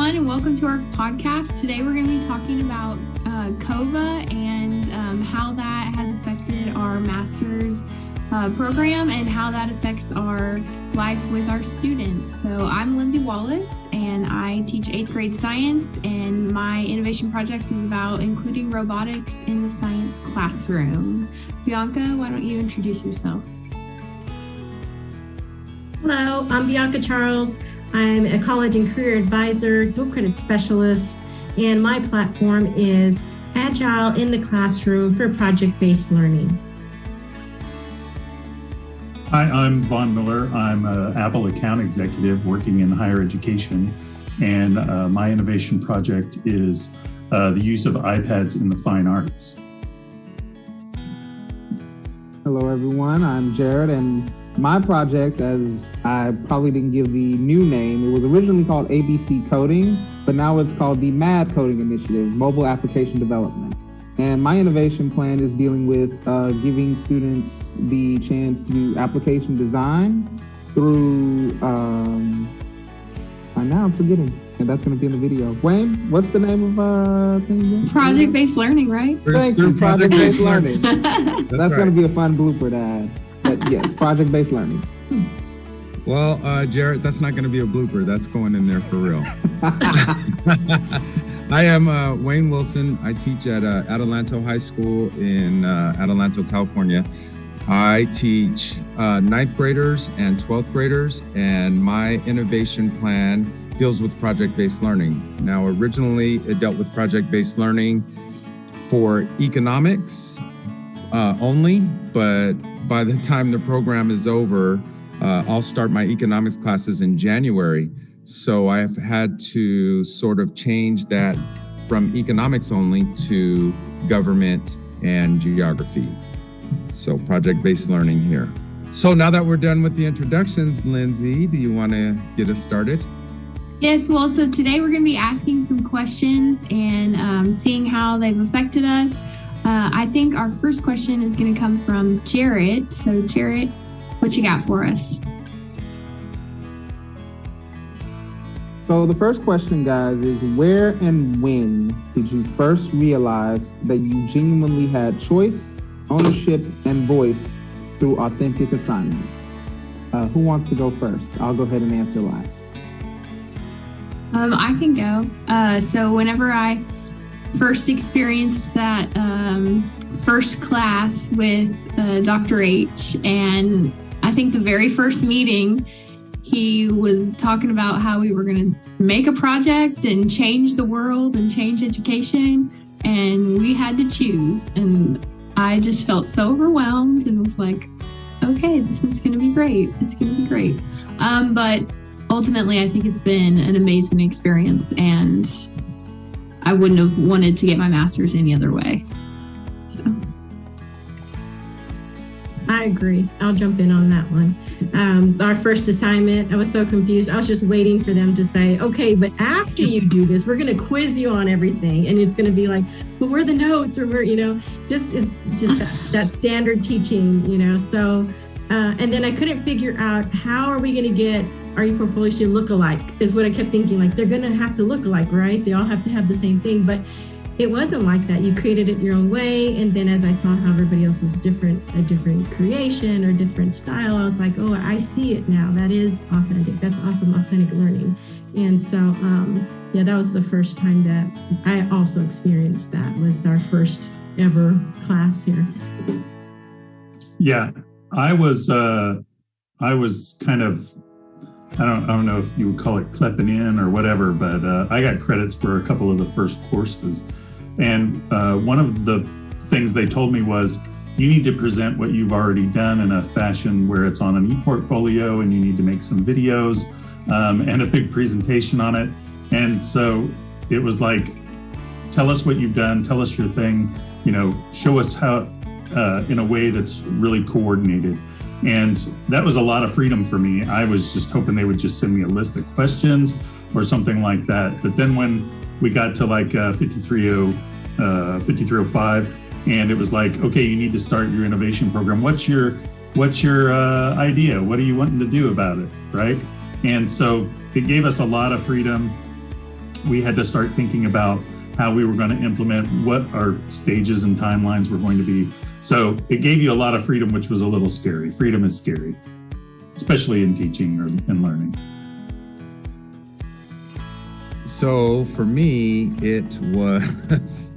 everyone, and welcome to our podcast. Today we're going to be talking about COVA and how that has affected our master's program and how that affects our life with our students. So I'm Lindsey Wallace, and I teach 8th grade science, and my innovation project is about including robotics in the science classroom. Bianca, why don't you introduce yourself? Hello, I'm Bianca Charles. I'm a college and career advisor, dual credit specialist, and my platform is Agile in the Classroom for Project-Based Learning. Hi, I'm Vonn Miller. I'm an Apple account executive working in higher education, and my innovation project is the use of iPads in the fine arts. Hello, everyone. I'm Jarret, and my project, as I probably didn't give the new name, it was originally called ABC Coding, but now it's called the MAD Coding Initiative, Mobile Application Development. And my innovation plan is dealing with giving students the chance to do application design through, now I'm forgetting, and that's going to be in the video. Wayne, what's the name of thing again? Project-based learning, right? Thank you, project-based learning. That's right. Going to be a fun blooper to add. But yes, project-based learning. Well, Jarret, that's not going to be a blooper. That's going in there for real. I am Wayne Wilson. I teach at Adelanto High School in Adelanto, California. I teach 9th graders and 12th graders, and my innovation plan deals with project-based learning. Now, originally, it dealt with project-based learning for economics only, but by the time the program is over, I'll start my economics classes in January. So I've had to sort of change that from economics only to government and geography. So project-based learning here. So now that we're done with the introductions, Lindsey, do you want to get us started? Yes, well, so today we're going to be asking some questions and seeing how they've affected us. I think our first question is going to come from Jarret. So Jarret, what you got for us? So the first question, guys, is where and when did you first realize that you genuinely had choice, ownership, and voice through authentic assignments? Who wants to go first? I'll go ahead and answer last. I can go. So whenever I first experienced that first class with Dr. H, and I think the very first meeting, he was talking about how we were going to make a project and change the world and change education, and we had to choose. And I just felt so overwhelmed and was like, okay, this is going to be great. It's going to be great. But ultimately, I think it's been an amazing experience, and I wouldn't have wanted to get my master's any other way. So. I agree. I'll jump in on that one. Our first assignment, I was so confused. I was just waiting for them to say, okay, but after you do this, we're going to quiz you on everything. And it's going to be like, well, where are the notes? Or it's just that standard teaching, So, and then I couldn't figure out how are we going to get our portfolio should look alike is what I kept thinking. Like, they're going to have to look alike, right? They all have to have the same thing. But it wasn't like that. You created it your own way. And then as I saw how everybody else was different, a different creation or different style, I was like, oh, I see it now. That is authentic. That's awesome, authentic learning. And so, that was the first time that I also experienced that. Was our first ever class here. Yeah, I was kind of, I don't know if you would call it klepping in or whatever, but I got credits for a couple of the first courses. And one of the things they told me was, you need to present what you've already done in a fashion where it's on an e-portfolio, and you need to make some videos and a big presentation on it. And so it was like, tell us what you've done, tell us your thing, show us how in a way that's really coordinated. And that was a lot of freedom for me. I was just hoping they would just send me a list of questions or something like that. But then when we got to like 5305, and it was like, okay, you need to start your innovation program. What's your idea? What are you wanting to do about it, right? And so it gave us a lot of freedom. we had to start thinking about how we were going to implement, what our stages and timelines were going to be. So it gave you a lot of freedom, which was a little scary. Freedom is scary, especially in teaching or in learning. So for me, it was,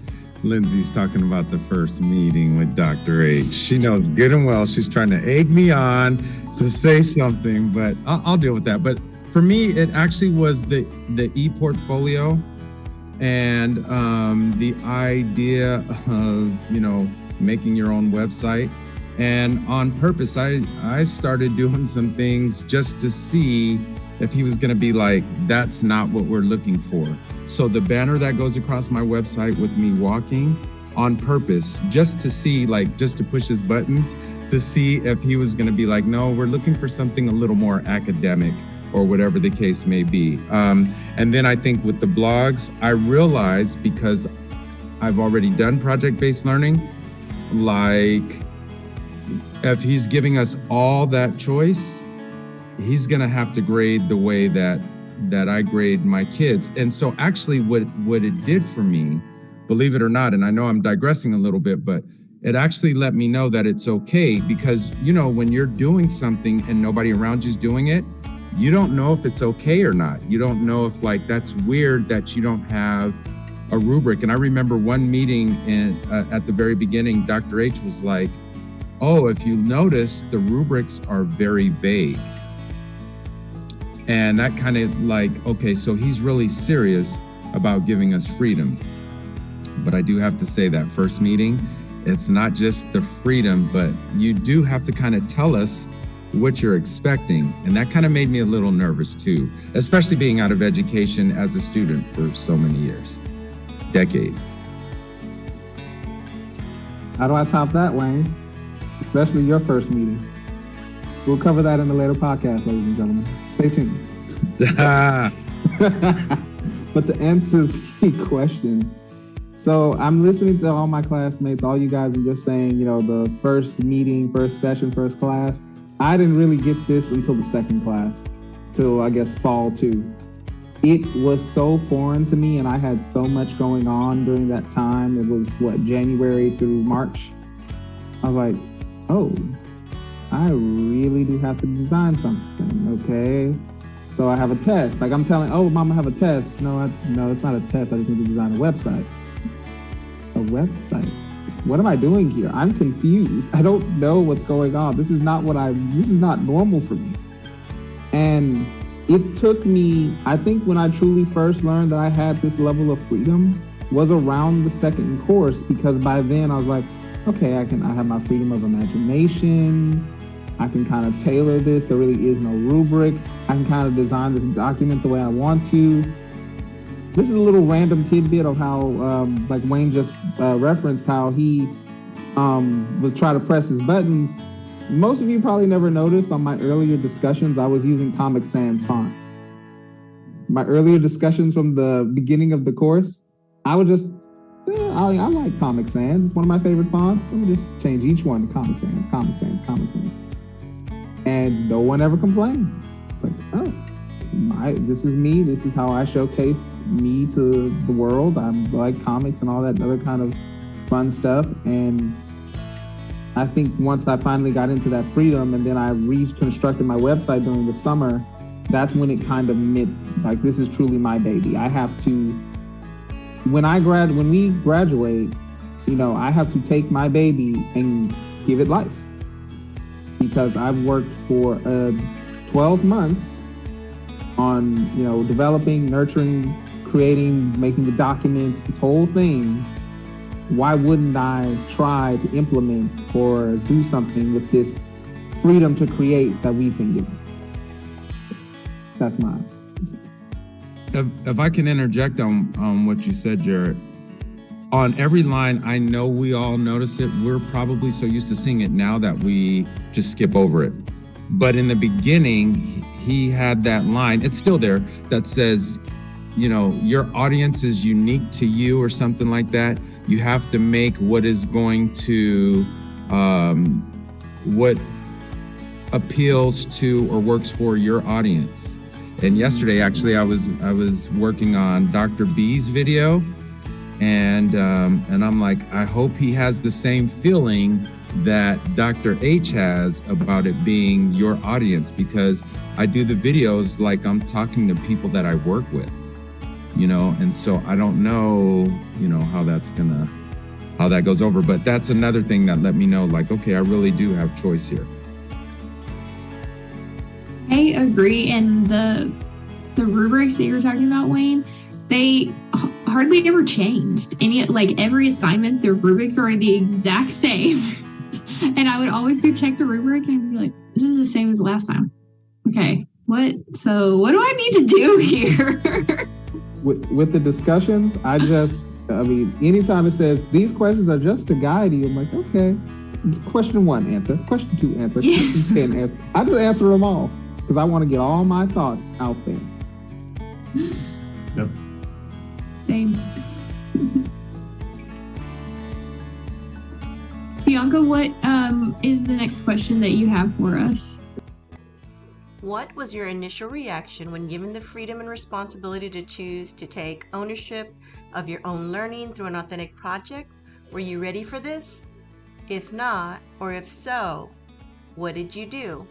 Lindsey's talking about the first meeting with Dr. H. She knows good and well she's trying to egg me on to say something, but I'll deal with that. But for me, it actually was the e-portfolio and the idea of, making your own website. And on purpose, I started doing some things just to see if he was going to be like, that's not what we're looking for. So the banner that goes across my website with me walking, on purpose, just to see, just to push his buttons, to see if he was going to be like, no, we're looking for something a little more academic or whatever the case may be. And then I think with the blogs, I realized, because I've already done project-based learning, if he's giving us all that choice, he's going to have to grade the way that I grade my kids. And so actually what it did for me, believe it or not, and I know I'm digressing a little bit, but it actually let me know that it's okay, because, when you're doing something and nobody around you's doing it, you don't know if it's okay or not. You don't know if that's weird that you don't have a rubric. And I remember one meeting at the very beginning, Dr. H was like, oh, if you notice, the rubrics are very vague. And that kind of okay, so he's really serious about giving us freedom. But I do have to say that first meeting, it's not just the freedom, but you do have to kind of tell us what you're expecting. And that kind of made me a little nervous too, especially being out of education as a student for so many years, decades. How do I top that, Wayne? Especially your first meeting. We'll cover that in a later podcast, ladies and gentlemen. Stay tuned. But to answer the question, so I'm listening to all my classmates, all you guys, and just saying, the first meeting, first session, first class. I didn't really get this until the second class, till I guess fall 2. It was so foreign to me, and I had so much going on during that time. It was January through March. I was like, oh, I really do have to design something, okay? So I have a test. I'm telling, oh, Mom, I have a test. No, it's not a test. I just need to design a website. A website? What am I doing here? I'm confused. I don't know what's going on. This is not normal for me. And it took me, I think when I truly first learned that I had this level of freedom was around the second course, because by then I was like, okay, I have my freedom of imagination. I can kind of tailor this. There really is no rubric. I can kind of design this document the way I want to. This is a little random tidbit of how, like Wayne just referenced, how he was trying to press his buttons. Most of you probably never noticed on my earlier discussions, I was using Comic Sans font. My earlier discussions from the beginning of the course, I would just, I like Comic Sans. It's one of my favorite fonts. Let me just change each one to Comic Sans, Comic Sans, Comic Sans. And no one ever complained. It's like, oh, this is me. This is how I showcase me to the world. I like comics and all that other kind of fun stuff. And I think once I finally got into that freedom, and then I reconstructed my website during the summer, that's when it kind of meant, this is truly my baby. I have to, when we graduate, I have to take my baby and give it life, because I've worked for 12 months on, developing, nurturing, creating, making the documents, this whole thing. Why wouldn't I try to implement or do something with this freedom to create that we've been given? That's mine. If I can interject on what you said, Jarret, on every line, I know we all notice it. We're probably so used to seeing it now that we just skip over it. But in the beginning, he had that line, it's still there, that says, your audience is unique to you or something like that. You have to make what is going to, what appeals to or works for your audience. And yesterday, actually, I was working on Dr. B's video, and I'm like, I hope he has the same feeling that Dr. H has about it being your audience, because I do the videos like I'm talking to people that I work with, and so I don't know, how that goes over. But that's another thing that let me know, like, okay, I really do have choice here. I agree. And the rubrics that you were talking about, Wayne, they hardly ever changed. Every assignment, the rubrics were the exact same. And I would always go check the rubric and I'd be like, this is the same as last time. Okay, what do I need to do here? With the discussions, anytime it says these questions are just to guide you, I'm like, okay, it's question 1 answer, question 2 answer, question 10 answer. I just answer them all because I want to get all my thoughts out there. Yep. Same. Bianca, what is the next question that you have for us? What was your initial reaction when given the freedom and responsibility to choose to take ownership of your own learning through an authentic project? Were you ready for this? If not, or if so, what did you do?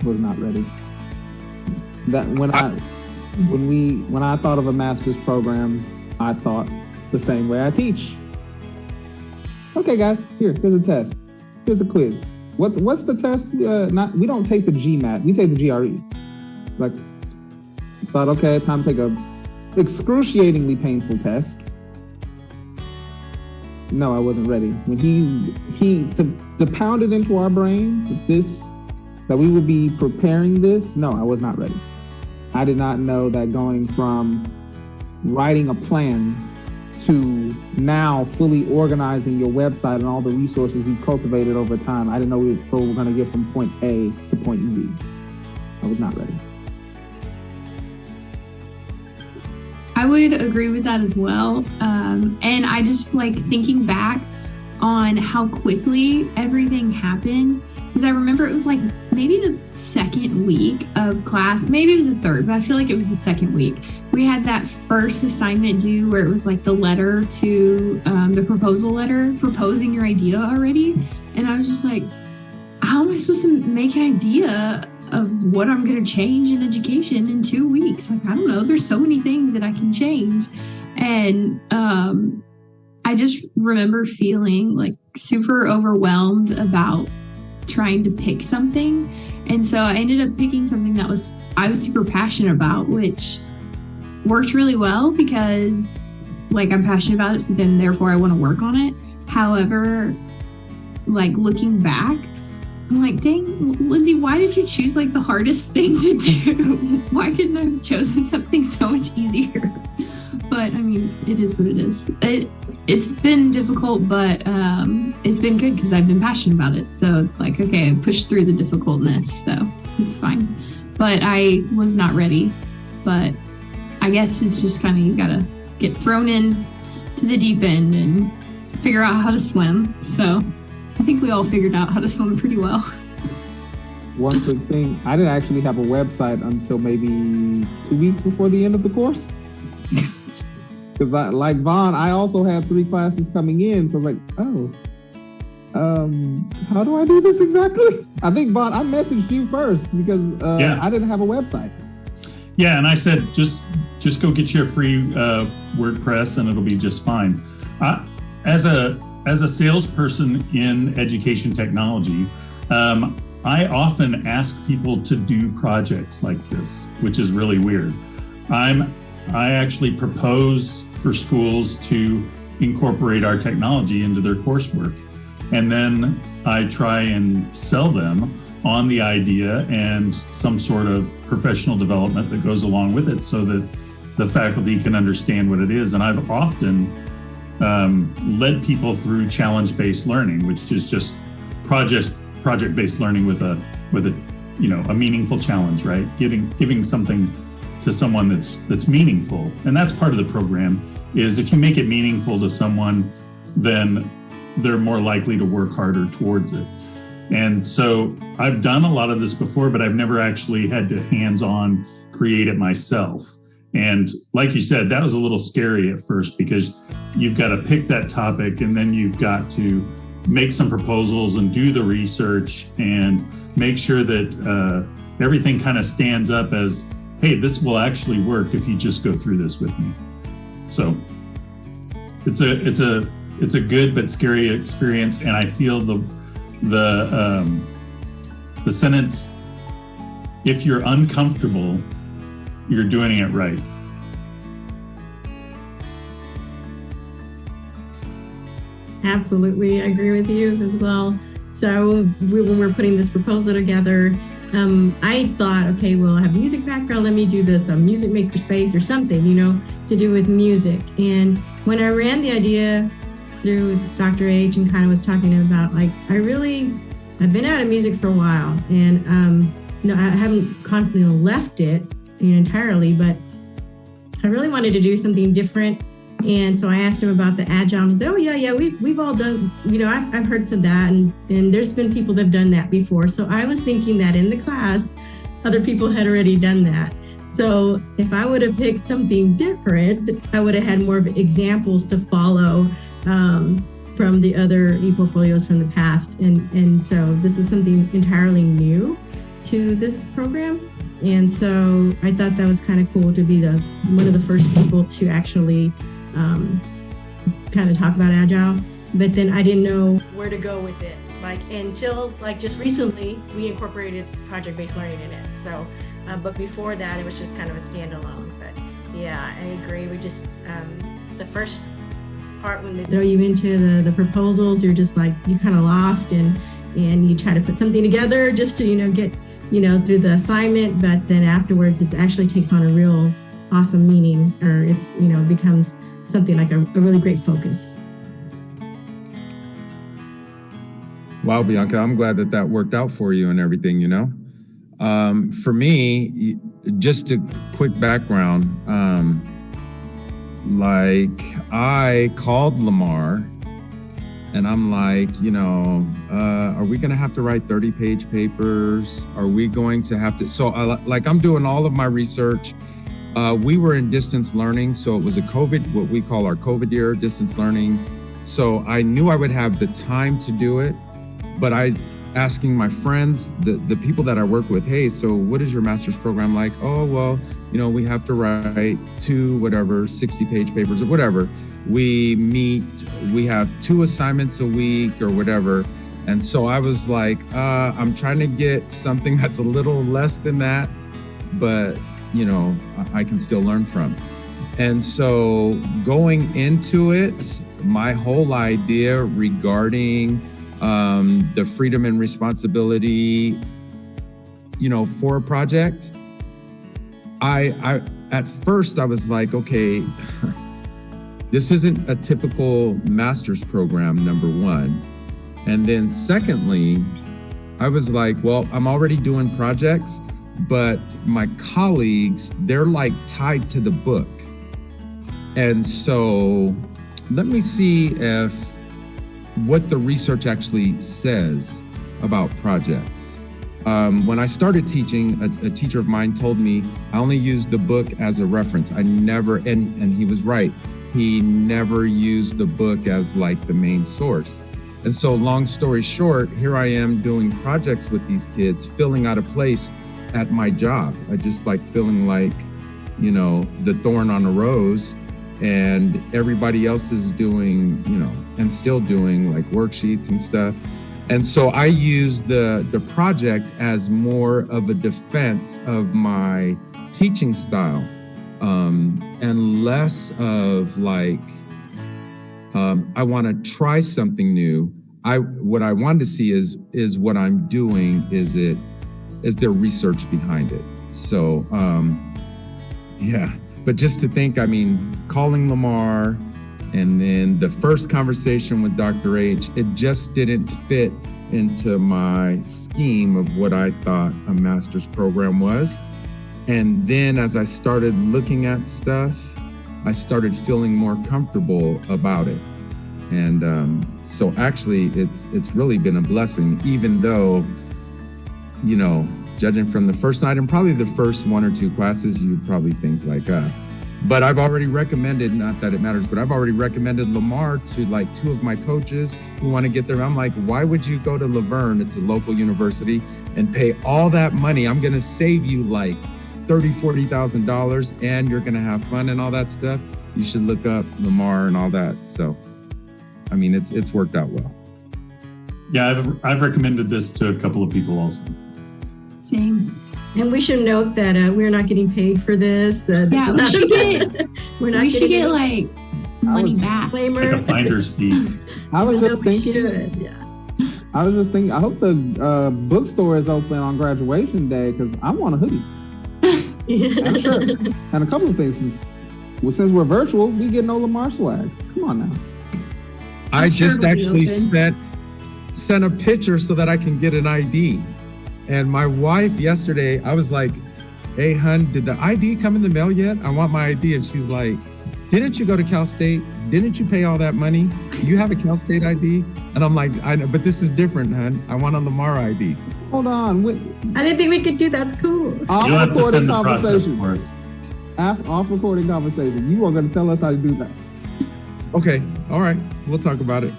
Was not ready. When I thought of a master's program, I thought the same way I teach. Okay, guys, here's a test. Here's a quiz. What's the test? We don't take the GMAT. We take the GRE. Thought, okay, time to take a excruciatingly painful test. No, I wasn't ready. When he to pound it into our brains that we would be preparing this, no, I was not ready. I did not know that going from writing a plan to now fully organizing your website and all the resources you've cultivated over time. I didn't know we were going to get from point A to point Z. I was not ready. I would agree with that as well. And I just thinking back on how quickly everything happened, because I remember it was maybe the second week of class, maybe it was the third, but I feel like it was the second week. We had that first assignment due where it was the letter to the proposal letter, proposing your idea already. And I was just like, how am I supposed to make an idea of what I'm going to change in education in 2 weeks? I don't know. There's so many things that I can change. And I just remember feeling super overwhelmed about trying to pick something. And so I ended up picking something that I was super passionate about, which worked really well because I'm passionate about it. So then therefore I want to work on it. However, looking back, I'm like, dang, Lindsey, why did you choose the hardest thing to do? Why couldn't I have chosen something so much easier? But it is what it is. It's been difficult, but it's been good because I've been passionate about it. So it's okay, I pushed through the difficultness, so it's fine. But I was not ready. But I guess it's just kind of, you gotta get thrown in to the deep end and figure out how to swim. So I think we all figured out how to swim pretty well. One quick thing, I didn't actually have a website until maybe 2 weeks before the end of the course. Because like Vonn, I also had 3 classes coming in. So I was how do I do this exactly? I think, Vonn, I messaged you first because I didn't have a website. Yeah, and I said, just go get your free WordPress and it'll be just fine. As a salesperson in education technology, I often ask people to do projects like this, which is really weird. I actually propose for schools to incorporate our technology into their coursework. And then I try and sell them on the idea and some sort of professional development that goes along with it so that the faculty can understand what it is. And I've often led people through challenge-based learning, which is just project-based learning with a meaningful challenge, right? Giving something to someone that's meaningful. And that's part of the program, is if you make it meaningful to someone, then they're more likely to work harder towards it. And so I've done a lot of this before, but I've never actually had to hands-on create it myself. And like you said, that was a little scary at first because you've got to pick that topic and then you've got to make some proposals and do the research and make sure that everything kind of stands up as, hey, this will actually work if you just go through this with me. So it's a good but scary experience, and I feel the sentence, if you're uncomfortable, you're doing it right. Absolutely, I agree with you as well. So when we're putting this proposal together, I thought, okay, well, I have a music background. Let me do this music maker space or something, to do with music. And when I ran the idea through Dr. H and kind of was talking about, like, I've been out of music for a while, and I haven't left it entirely, but I really wanted to do something different. And so I asked him about the agile, and he said, oh yeah, we've all done, I've heard some of that, and there's been people that have done that before. So I was thinking that in the class, other people had already done that. So if I would have picked something different, I would have had more of examples to follow from the other e-portfolios from the past. And so this is something entirely new to this program. And so I thought that was kind of cool to be one of the first people to actually kind of talk about agile. But then I didn't know where to go with it, until just recently we incorporated project-based learning in it. So but before that it was just kind of a standalone. But yeah, I agree. We just the first part, when they throw you into the proposals, you're just you kind of lost, and you try to put something together just to get through the assignment. But then afterwards it actually takes on a real awesome meaning, or it's becomes something like a really great focus. Wow, Bianca, I'm glad that worked out for you and everything, For me, just a quick background, I called Lamar and I'm like, are we going to have to write 30-page papers? Are we going to have to? So I'm doing all of my research. We were in distance learning, so it was what we call our COVID year, distance learning. So I knew I would have the time to do it, but asking my friends, the people that I work with, hey, so what is your master's program like? Oh, well, we have to write 60-page papers or whatever. We meet, we have 2 assignments a week or whatever. And so I was like, I'm trying to get something that's a little less than that, but I can still learn from. And so going into it, my whole idea regarding the freedom and responsibility, for a project, I at first I was like, okay, this isn't a typical master's program, number one. And then secondly, I was like, well, I'm already doing projects, but my colleagues, they're tied to the book. And so let me see what the research actually says about projects. When I started teaching, a teacher of mine told me I only used the book as a reference. I never, and he was right, he never used the book as the main source. And so long story short, here I am doing projects with these kids, filling out a place at my job. I just feeling the thorn on a rose, and everybody else is doing, and still doing worksheets and stuff. And so I use the project as more of a defense of my teaching style, and less of I want to try something new. What I want to see is what I'm doing, is there research behind it? So, yeah, but just to think, calling Lamar and then the first conversation with Dr. H, it just didn't fit into my scheme of what I thought a master's program was. And then as I started looking at stuff, I started feeling more comfortable about it. And so actually it's really been a blessing, even though, you know, judging from the first night and probably the first 1 or 2 classes, you'd probably think like, but I've already recommended, not that it matters, but I've already recommended Lamar to like 2 of my coaches who want to get there. I'm like, why would you go to Laverne? It's a local university and pay all that money. I'm going to save you like $30,000, $40,000 and you're going to have fun and all that stuff. You should look up Lamar and all that. So, I mean, it's worked out well. Yeah, I've recommended this to a couple of people also. Same. And we should note that we're not getting paid for this. Yeah, we should get, we're not we should get any like money back. disclaimer. Like a finder's fee. I was just We thinking. should, yeah. I was just thinking. I hope the bookstore is open on graduation day because I want a hoodie and a shirt and a couple of things. Well, since we're virtual, we get no Lamar swag. Come on now. I sure just it'll be actually open. sent a picture so that I can get an ID. And my wife yesterday, I was like, hey, hun, did the ID come in the mail yet? I want my ID. And she's like, didn't you go to Cal State? Didn't you pay all that money? You have a Cal State ID? And I'm like, I know, but this is different, hun. I want a Lamar ID. Hold on. I didn't think we could do that's cool. Off You'll have to recording send the process conversation. for us. Off recording conversation. You are going to tell us how to do that. Okay, all right, we'll talk about it.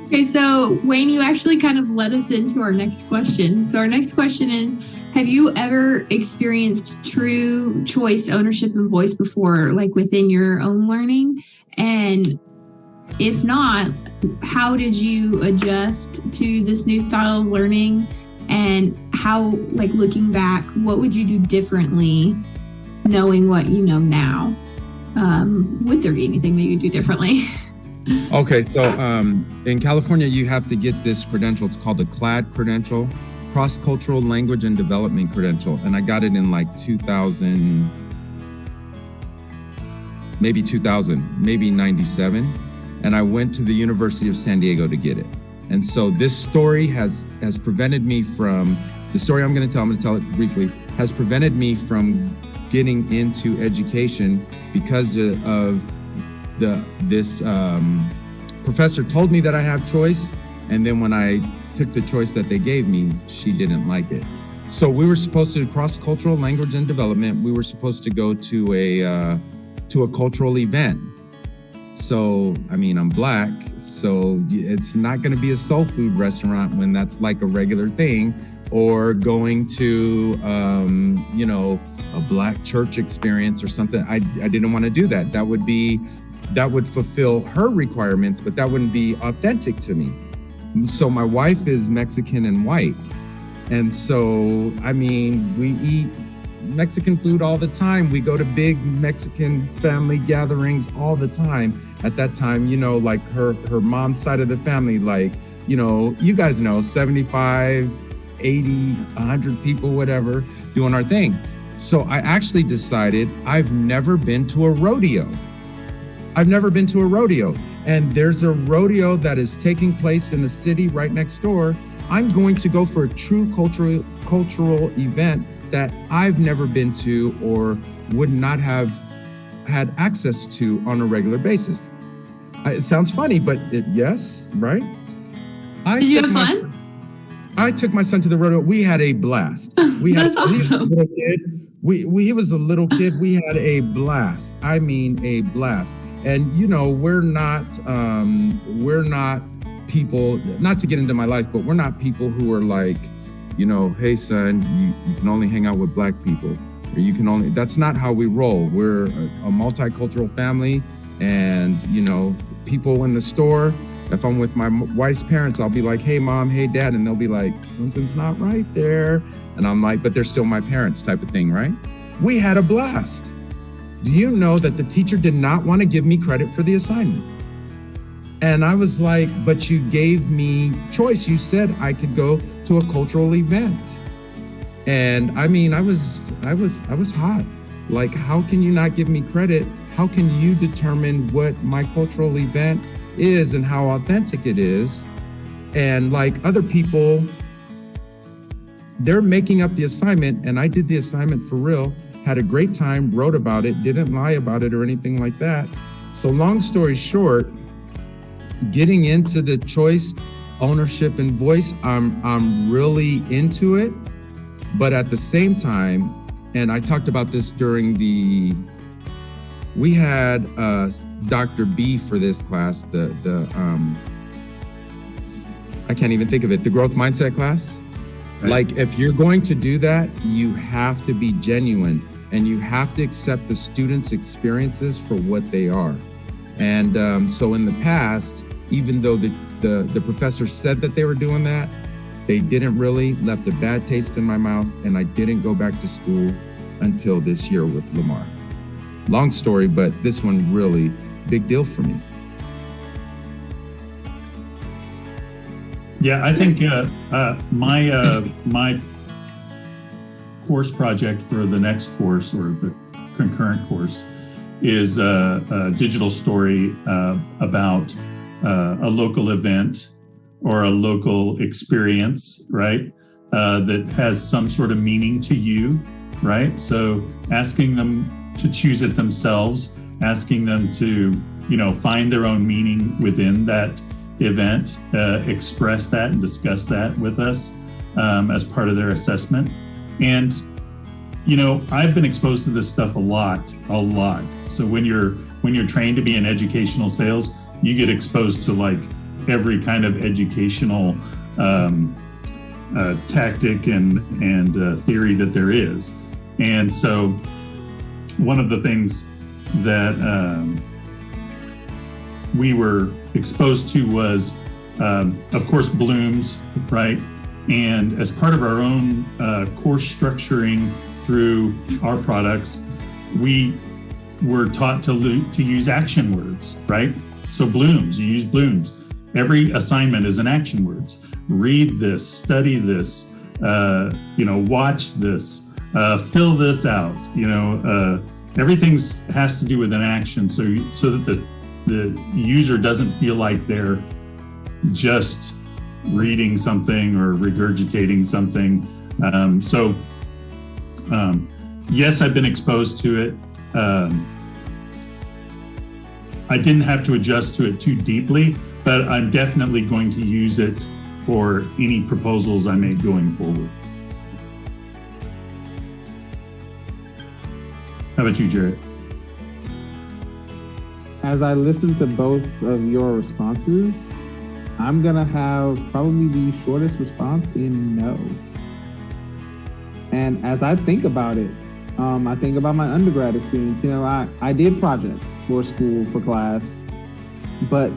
Okay, so Wayne, you actually kind of led us into our next question. So our next question is, have you ever experienced true choice, ownership, and voice before, like within your own learning? And if not, how did you adjust to this new style of learning? And how, like looking back, what would you do differently knowing what you know now? Would there be anything that you do differently? Okay, so in California, you have to get this credential. It's called a CLAD credential, Cross-Cultural Language and Development credential. And I got it in like 2000, maybe 97. And I went to the University of San Diego to get it. And so this story has prevented me from, the story I'm going to tell it briefly, has prevented me from getting into education because of this professor told me that I have choice, and then when I took the choice that they gave me, she didn't like it. So we were supposed to cross-cultural language and development. We were supposed to go to a cultural event. So I mean, I'm Black, so it's not going to be a soul food restaurant when that's like a regular thing, or going to a Black church experience or something. I didn't want to do that. That would fulfill her requirements, but that wouldn't be authentic to me. So my wife is Mexican and white. And so, I mean, we eat Mexican food all the time. We go to big Mexican family gatherings all the time. At that time, like her mom's side of the family, like, you guys know, 75, 80, 100 people, whatever, doing our thing. So I actually decided I've never been to a rodeo. And there's a rodeo that is taking place in a city right next door. I'm going to go for a true cultural event that I've never been to or would not have had access to on a regular basis. It sounds funny, but yes, right? Did you have fun? I took my son to the rodeo. We had a blast. That's awesome. He was a little kid. We had a blast. I mean, a blast. And we're not people, not to get into my life, but we're not people who are like, hey son, you can only hang out with Black people, or that's not how we roll. We're a multicultural family, and people in the store, if I'm with my wife's parents, I'll be like, hey mom, hey dad, and they'll be like, something's not right there. And I'm like, but they're still my parents, type of thing, right? We had a blast. Do you know that the teacher did not want to give me credit for the assignment? And I was like, but you gave me choice. You said I could go to a cultural event. And I mean, I was hot. Like, how can you not give me credit? How can you determine what my cultural event is and how authentic it is? And like other people, they're making up the assignment, and I did the assignment for real. Had a great time, wrote about it, didn't lie about it or anything like that. So long story short, getting into the choice, ownership, and voice, I'm really into it. But at the same time, and I talked about this we had Dr. B for this class, I can't even think of it, the growth mindset class. Right. Like, if you're going to do that, you have to be genuine and you have to accept the students' experiences for what they are. And so in the past, even though the professor said that they were doing that, they didn't really, left a bad taste in my mouth, and I didn't go back to school until this year with Lamar. Long story, but this one really big deal for me. Yeah, I think my course project for the next course, or the concurrent course, is a digital story about a local event or a local experience, right? That has some sort of meaning to you, right? So asking them to choose it themselves, asking them to, find their own meaning within that event, express that and discuss that with us as part of their assessment. And, I've been exposed to this stuff a lot. So when you're trained to be in educational sales, you get exposed to like every kind of educational tactic and theory that there is. And so one of the things that we were exposed to was, of course, Bloom's, right? And as part of our own course structuring through our products, we were taught to use action words, right? So Bloom's, you use Bloom's. Every assignment is an action words. Read this, study this, watch this, fill this out. Everything has to do with an action, so that the user doesn't feel like they're just reading something or regurgitating something. Yes, I've been exposed to it. I didn't have to adjust to it too deeply, but I'm definitely going to use it for any proposals I make going forward. How about you, Jarret? As I listen to both of your responses, I'm gonna have probably the shortest response in no. And as I think about it, I think about my undergrad experience. I did projects for school, for class, but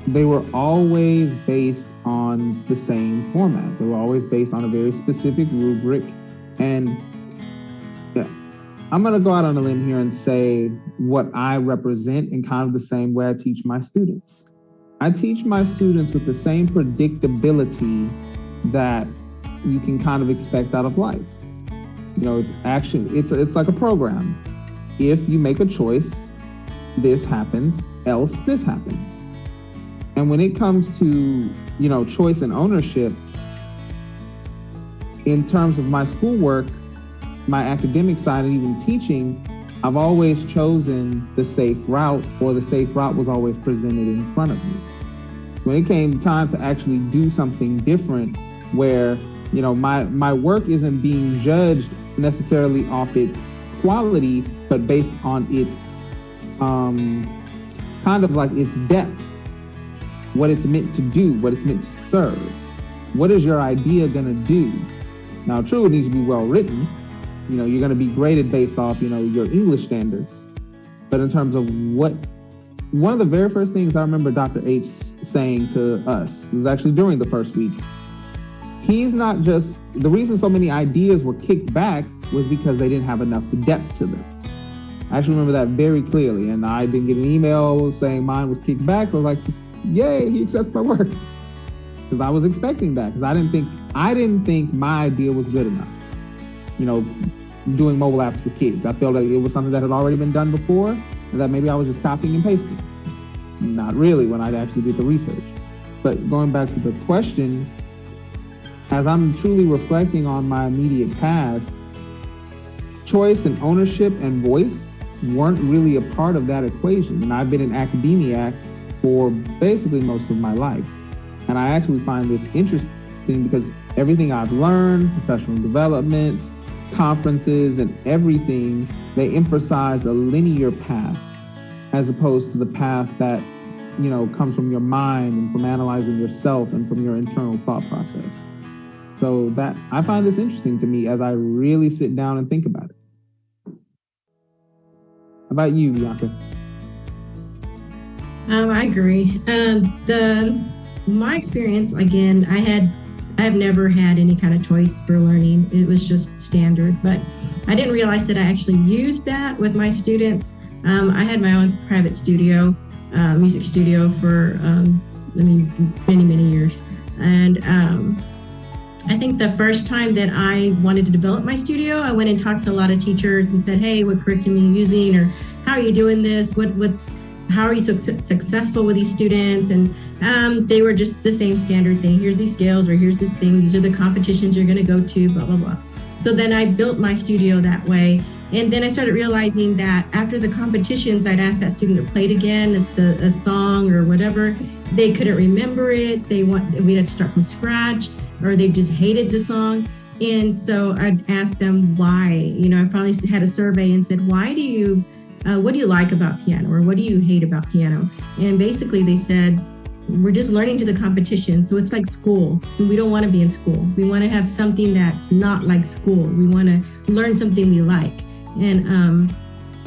they were always based on the same format. They were always based on a very specific rubric. And I'm going to go out on a limb here and say what I represent in kind of the same way I teach my students. I teach my students with the same predictability that you can kind of expect out of life. It's like a program. If you make a choice, this happens, else this happens. And when it comes to, choice and ownership, in terms of my schoolwork, my academic side, and even teaching, I've always chosen the safe route, or the safe route was always presented in front of me. When it came time to actually do something different, where, my work isn't being judged necessarily off its quality, but based on its kind of like its depth, what it's meant to do, what it's meant to serve. What is your idea gonna do? Now, true, it needs to be well written. You're gonna be graded based off, your English standards. But in terms of one of the very first things I remember Dr. H saying to us, this is actually during the first week, he's not just, the reason so many ideas were kicked back was because they didn't have enough depth to them. I actually remember that very clearly, and I didn't get an email saying mine was kicked back. So I was like, yay, he accepts my work. Because I was expecting that, because I didn't think my idea was good enough. Doing mobile apps for kids. I felt like it was something that had already been done before, and that maybe I was just copying and pasting. Not really, when I actually did the research. But going back to the question, as I'm truly reflecting on my immediate past, choice and ownership and voice weren't really a part of that equation. And I've been an academiac for basically most of my life. And I actually find this interesting because everything I've learned, professional developments, conferences, and everything, they emphasize a linear path as opposed to the path that, comes from your mind and from analyzing yourself and from your internal thought process. So that I find this interesting to me as I really sit down and think about it. How about you, Bianca? I agree. My experience, again, I've never had any kind of choice for learning. It was just standard, but I didn't realize that I actually used that with my students. I had my own private studio, music studio for, many, many years. And I think the first time that I wanted to develop my studio, I went and talked to a lot of teachers and said, hey, what curriculum are you using? Or how are you doing this? How are you so successful with these students? And they were just the same standard thing. Here's these scales, or here's this thing. These are the competitions you're going to go to, blah, blah, blah. So then I built my studio that way. And then I started realizing that after the competitions, I'd ask that student to play it again, a song or whatever. They couldn't remember it. We'd have to start from scratch, or they just hated the song. And so I'd ask them why. I finally had a survey and said, what do you like about piano, or what do you hate about piano? And basically they said, we're just learning to the competition. So it's like school, and we don't want to be in school. We want to have something that's not like school. We want to learn something we like. And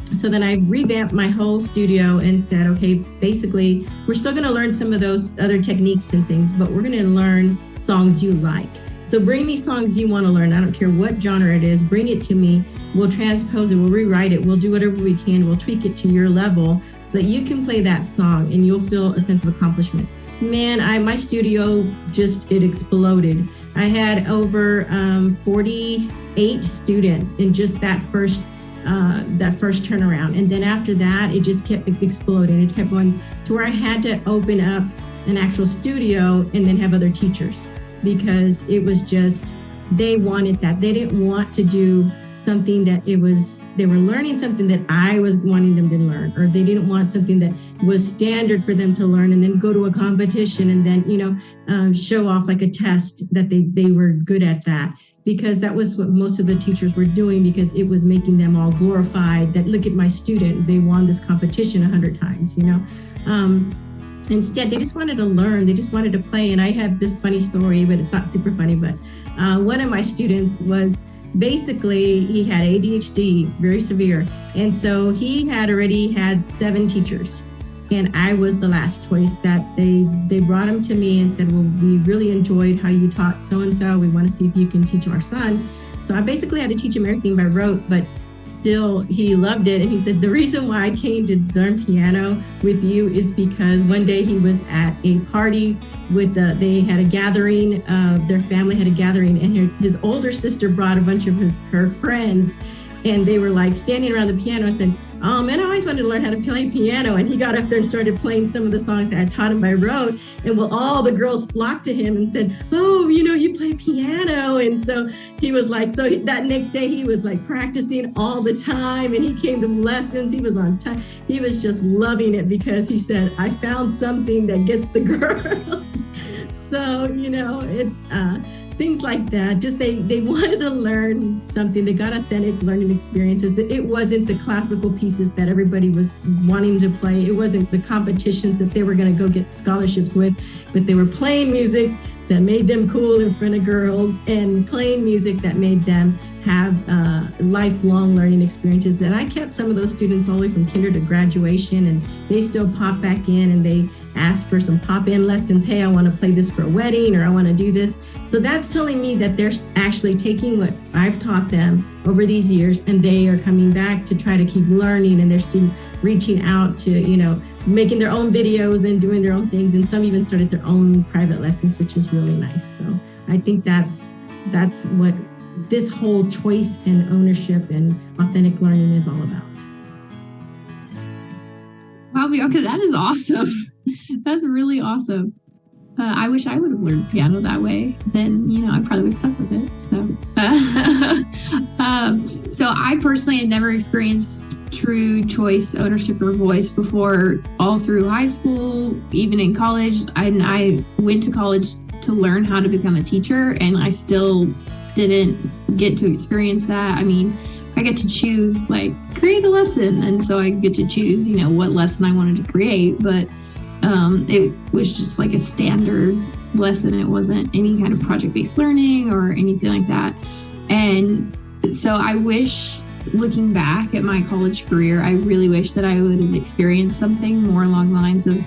so then I revamped my whole studio and said, okay, basically, we're still going to learn some of those other techniques and things, but we're going to learn songs you like. So bring me songs you want to learn. I don't care what genre it is. Bring it to me. We'll transpose it. We'll rewrite it. We'll do whatever we can. We'll tweak it to your level so that you can play that song and you'll feel a sense of accomplishment. Man, my studio it exploded. I had over 48 students in just that first turnaround. And then after that, it just kept exploding. It kept going to where I had to open up an actual studio and then have other teachers, because it was just, they wanted that. They didn't want to do something that they were learning something that I was wanting them to learn, or they didn't want something that was standard for them to learn and then go to a competition and then, show off like a test that they were good at that. Because that was what most of the teachers were doing, because it was making them all glorified that, look at my student, they won this competition 100 times, Instead, they just wanted to learn. They just wanted to play. And I have this funny story, but it's not super funny. But one of my students was basically, he had ADHD, very severe. And so he had already had 7 teachers. And I was the last choice that they brought him to me and said, well, we really enjoyed how you taught so-and-so. We want to see if you can teach our son. So I basically had to teach him everything by rote, but still he loved it. And he said, the reason why I came to learn piano with you is because one day he was at a party they had a gathering, their family had a gathering, and his older sister brought a bunch of her friends. And they were like standing around the piano and said, oh man, I always wanted to learn how to play piano. And he got up there and started playing some of the songs that I taught him by rote. And all the girls flocked to him and said, oh, you play piano. And so he was like, that next day he was like practicing all the time, and he came to lessons. He was on time. He was just loving it because he said, I found something that gets the girls. So, it's things like that. Just they wanted to learn something. They got authentic learning experiences. It wasn't the classical pieces that everybody was wanting to play. It wasn't the competitions that they were going to go get scholarships with, but they were playing music that made them cool in front of girls, and playing music that made them have lifelong learning experiences. And I kept some of those students all the way from kinder to graduation, and they still pop back in and they ask for some pop-in lessons. Hey, I want to play this for a wedding, or I want to do this. So that's telling me that they're actually taking what I've taught them over these years, and they are coming back to try to keep learning, and they're still reaching out to, making their own videos and doing their own things. And some even started their own private lessons, which is really nice. So I think that's what this whole choice and ownership and authentic learning is all about. Wow, Bianca, that is awesome. That's really awesome. I wish I would have learned piano that way. Then, I probably was stuck with it. So I personally had never experienced true choice, ownership, or voice before, all through high school, even in college. I went to college to learn how to become a teacher, and I still didn't get to experience that. I mean, I get to choose, create a lesson. And so I get to choose, what lesson I wanted to create. But it was just like a standard lesson. It wasn't any kind of project-based learning or anything like that. And so I wish, looking back at my college career, I really wish that I would have experienced something more along the lines of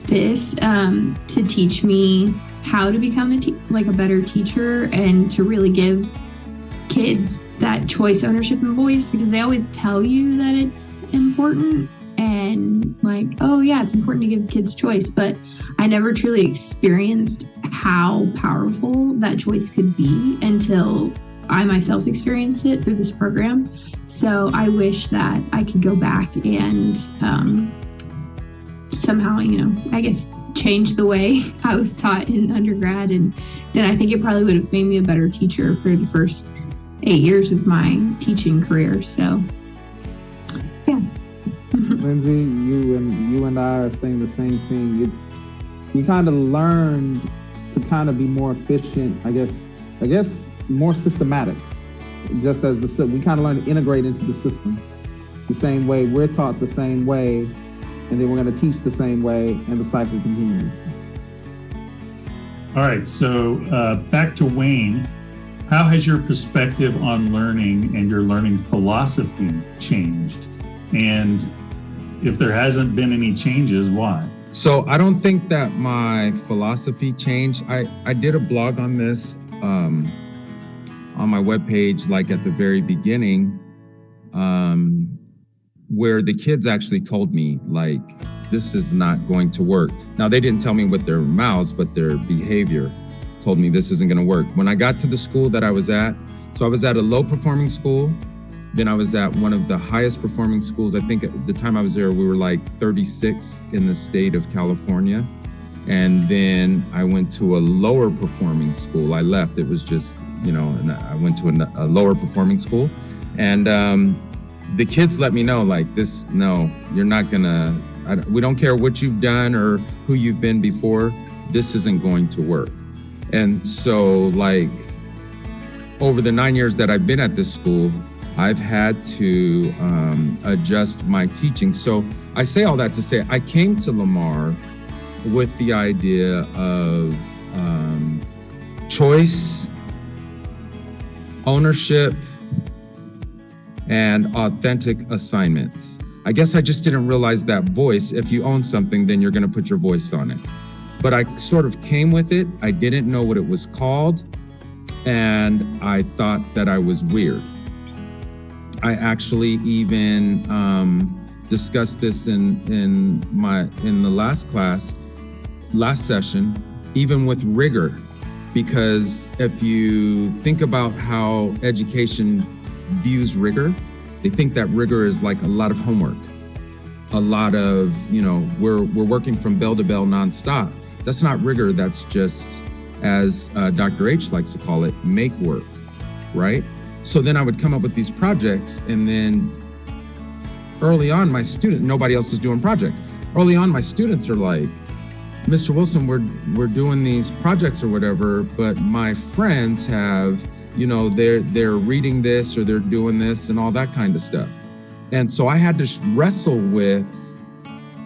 this, to teach me how to become a better teacher, and to really give kids that choice, ownership, and voice, because they always tell you that it's important, and oh yeah, it's important to give kids choice, but I never truly experienced how powerful that choice could be until I myself experienced it through this program. So I wish that I could go back and somehow, I guess, change the way I was taught in undergrad, and then I think it probably would have made me a better teacher for the first 8 years of my teaching career. So, yeah. Lindsey, you and I are saying the same thing. We kind of learned to kind of be more efficient, I guess more systematic. Just as we kind of learned to integrate into the system the same way. We're taught the same way, and then we're going to teach the same way, and the cycle continues. All right, so back to Wayne. How has your perspective on learning and your learning philosophy changed? And if there hasn't been any changes, why? So I don't think that my philosophy changed. I did a blog on this on my webpage, at the very beginning, where the kids actually told me, this is not going to work. Now, they didn't tell me with their mouths, but their behavior told me this isn't going to work. When I got to the school that I was at, so I was at a low performing school, then I was at one of the highest performing schools. I think at the time I was there, we were 36 in the state of California. And then I went to a lower performing school. I left, it was just, and I went to a lower performing school. And the kids let me know, no, you're not gonna, we don't care what you've done or who you've been before, this isn't going to work. And so over the 9 years that I've been at this school, I've had to adjust my teaching. So I say all that to say, I came to Lamar with the idea of choice, ownership, and authentic assignments. I guess I just didn't realize that voice, if you own something, then you're going to put your voice on it. But I sort of came with it. I didn't know what it was called, and I thought that I was weird. I actually even discussed this in the last session, even with rigor, because if you think about how education views rigor, they think that rigor is a lot of homework, a lot of, we're working from bell to bell nonstop. That's not rigor. That's just, as Dr. H likes to call it, make work, right? So then I would come up with these projects, and then early on, nobody else is doing projects. Early on, my students are like, Mr. Wilson, we're doing these projects or whatever, but my friends have, they're reading this or they're doing this and all that kind of stuff. And so I had to wrestle with,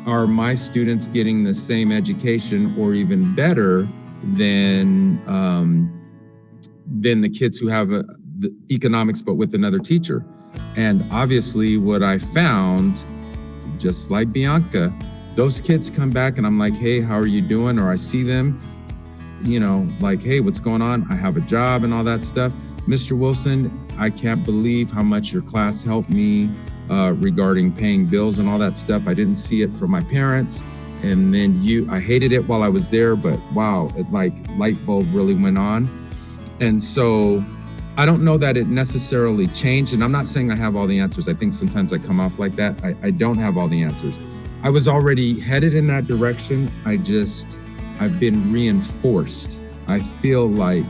are my students getting the same education or even better than the kids who have the economics but with another teacher? And obviously what I found, just like Bianca, those kids come back and I'm like, hey, how are you doing? Or I see them, hey, what's going on? I have a job and all that stuff. Mr. Wilson, I can't believe how much your class helped me regarding paying bills and all that stuff. I didn't see it from my parents. And then I hated it while I was there, but wow, it light bulb really went on. And so I don't know that it necessarily changed. And I'm not saying I have all the answers. I think sometimes I come off like that. I don't have all the answers. I was already headed in that direction. I I've been reinforced. I feel like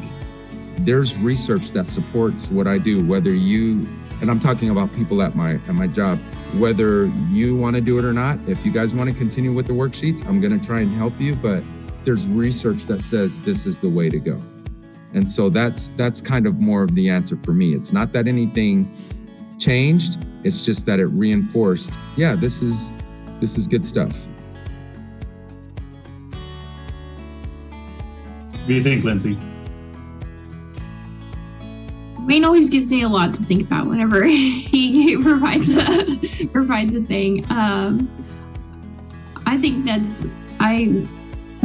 there's research that supports what I do, whether you, and I'm talking about people at my job, whether you want to do it or not. If you guys want to continue with the worksheets, I'm going to try and help you, but there's research that says this is the way to go. And so that's kind of more of the answer for me. It's not that anything changed, it's just that it reinforced, yeah, this is good stuff. What do you think, Lindsey? Wayne always gives me a lot to think about whenever he provides a thing. I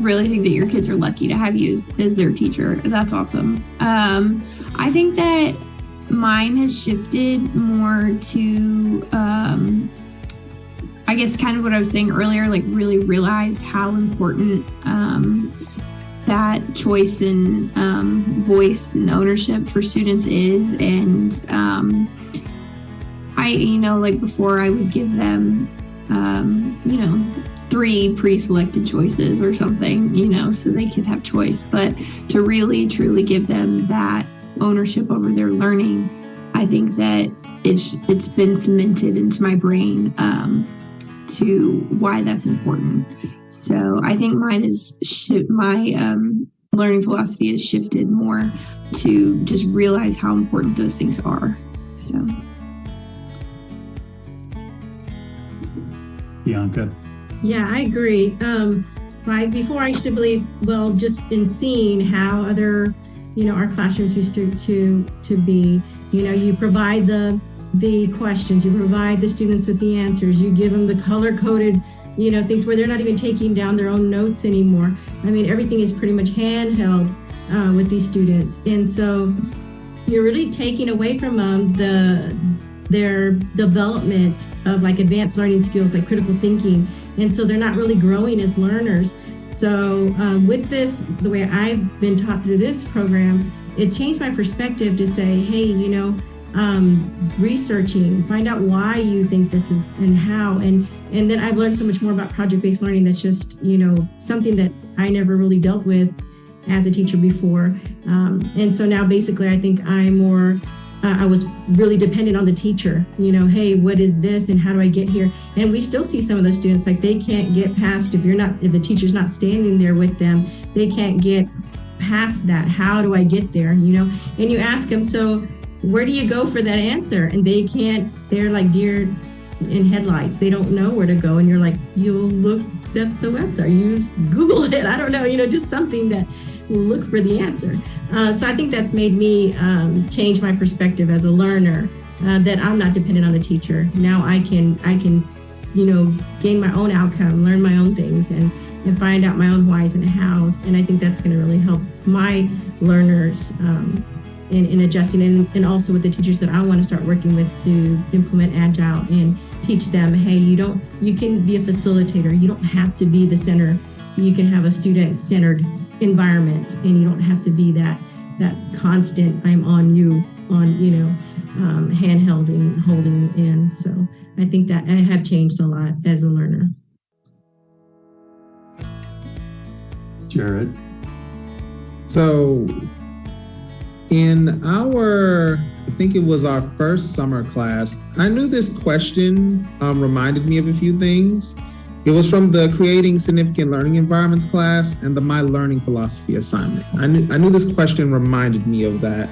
really think that your kids are lucky to have you as their teacher. That's awesome. I think that mine has shifted more to, I guess kind of what I was saying earlier, like really realize how important that choice and voice and ownership for students is. And like before I would give them, 3 pre-selected choices or something, so they could have choice. But to really, truly give them that ownership over their learning, I think that it's been cemented into my brain to why that's important. So I think mine is my learning philosophy has shifted more to just realize how important those things are. So, Bianca. Yeah, I agree. Right before I used to believe, well, just in seeing how other, our classrooms used to be, you provide the questions, you provide the students with the answers, you give them the color-coded, things where they're not even taking down their own notes anymore. I mean, everything is pretty much handheld with these students. And so you're really taking away from them their development of like advanced learning skills, like critical thinking. And so they're not really growing as learners. So with this, the way I've been taught through this program, it changed my perspective to say, hey, researching, find out why you think this is and how. And then I've learned so much more about project-based learning. That's just, something that I never really dealt with as a teacher before. And so now basically I think I'm more, I was really dependent on the teacher, hey, what is this and how do I get here? And we still see some of those students, like they can't get past, if the teacher's not standing there with them, they can't get past that. How do I get there? And you ask them, so where do you go for that answer? And they can't, they're like deer in headlights. They don't know where to go. And you're like, you'll look at the website, you Google it. I don't know, just something that will look for the answer. So I think that's made me change my perspective as a learner, that I'm not dependent on the teacher. Now I can, gain my own outcome, learn my own things and find out my own whys and hows. And I think that's going to really help my learners in adjusting and also with the teachers that I want to start working with to implement Agile and teach them, hey, you can be a facilitator. You don't have to be the center. You can have a student-centered environment and you don't have to be that constant, I'm on you, handheld and holding in. So I think that I have changed a lot as a learner. Jarret. So in I think it was our first summer class, I knew this question reminded me of a few things. It was from the Creating Significant Learning Environments class and the My Learning Philosophy assignment. I knew this question reminded me of that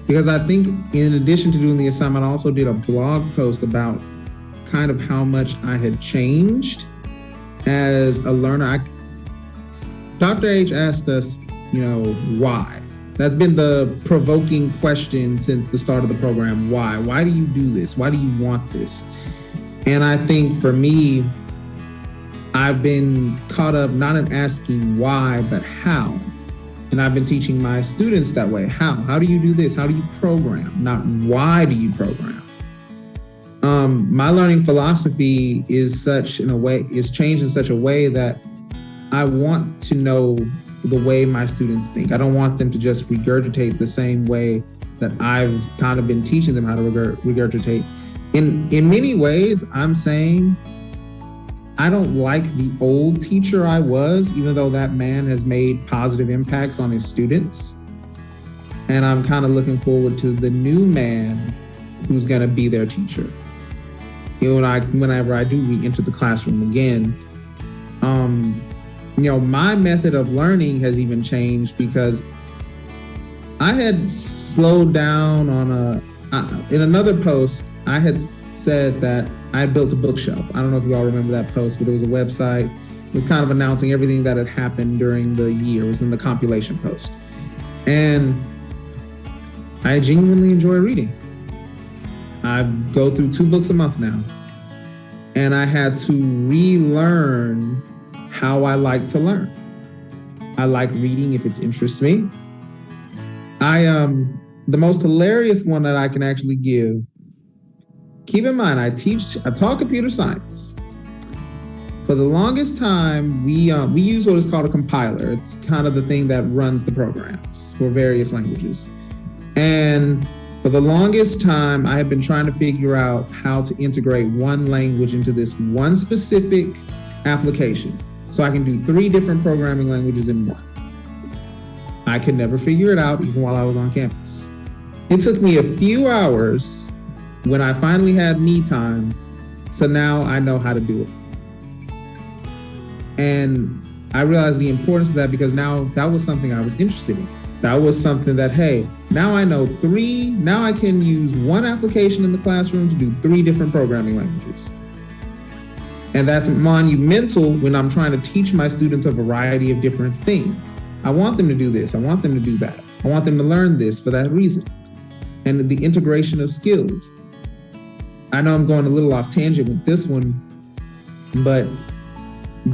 because I think in addition to doing the assignment, I also did a blog post about kind of how much I had changed as a learner. Dr. H asked us, why? That's been the provoking question since the start of the program. Why? Why do you do this? Why do you want this? And I think for me, I've been caught up not in asking why, but how. And I've been teaching my students that way. How? How do you do this? How do you program? Not why do you program? My learning philosophy is changed in such a way that I want to know the way my students think. I don't want them to just regurgitate the same way that I've kind of been teaching them how to regurgitate. In many ways, I'm saying I don't like the old teacher I was, even though that man has made positive impacts on his students. And I'm kind of looking forward to the new man who's going to be their teacher. You know, whenever I do re-enter the classroom again, you know, my method of learning has even changed because I had slowed down on in another post, I had said that I had built a bookshelf. I don't know if you all remember that post, but it was a website. It was kind of announcing everything that had happened during the year. It was in the compilation post. And I genuinely enjoy reading. I go through 2 books a month now. And I had to relearn how I like to learn. I like reading if it interests me. The most hilarious one that I can actually give, keep in mind, I taught computer science. For the longest time, we use what is called a compiler. It's kind of the thing that runs the programs for various languages. And for the longest time, I have been trying to figure out how to integrate one language into this one specific application. So I can do 3 different programming languages in one. I could never figure it out even while I was on campus. It took me a few hours when I finally had me time, so now I know how to do it. And I realized the importance of that because now that was something I was interested in. That was something that, hey, now I know now I can use one application in the classroom to do 3 different programming languages. And that's monumental when I'm trying to teach my students a variety of different things. I want them to do this. I want them to do that. I want them to learn this for that reason. And the integration of skills. I know I'm going a little off tangent with this one, but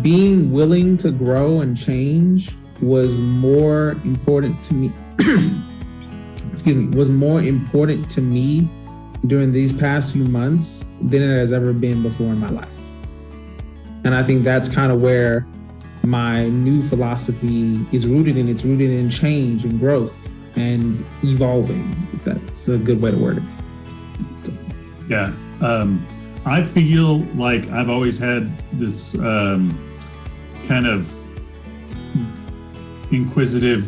being willing to grow and change was more important to me. Was more important to me during these past few months than it has ever been before in my life. And I think that's kind of where my new philosophy is rooted in. It's rooted in change and growth and evolving, if that's a good way to word it. Yeah. I feel like I've always had this kind of inquisitive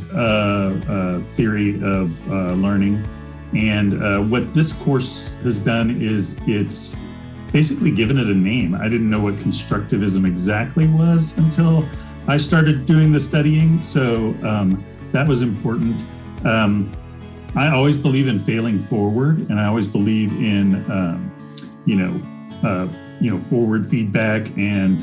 theory of learning. And what this course has done is it's basically given it a name. I didn't know what constructivism exactly was until I started doing the studying. So that was important. I always believe in failing forward, and I always believe in, forward feedback and,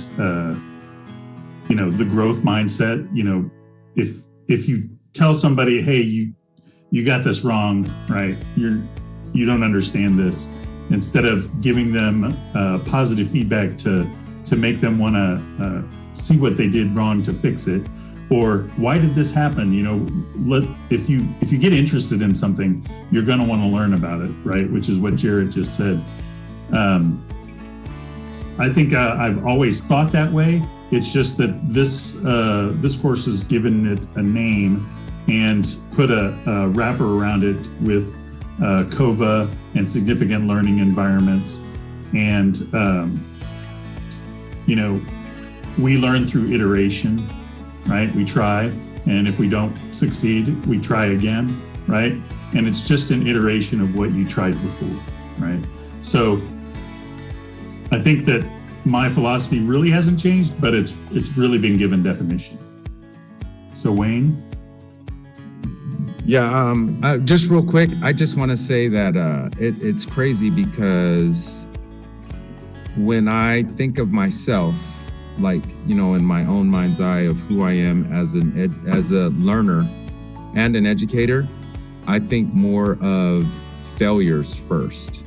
the growth mindset. You know, if you tell somebody, hey, you got this wrong, right? You don't understand this. Instead of giving them positive feedback to make them want to see what they did wrong to fix it, or why did this happen? You know, if you get interested in something, you're going to want to learn about it, right? Which is what Jarret just said. I think I've always thought that way. It's just that this course has given it a name and put a wrapper around it with COVA and significant learning environments. And, we learn through iteration, right? We try, and if we don't succeed, we try again, right? And it's just an iteration of what you tried before, right? So I think that my philosophy really hasn't changed, but it's really been given definition. So Wayne? Yeah, just real quick, I just want to say that it's crazy because when I think of myself, like, in my own mind's eye of who I am as a learner and an educator, I think more of failures first.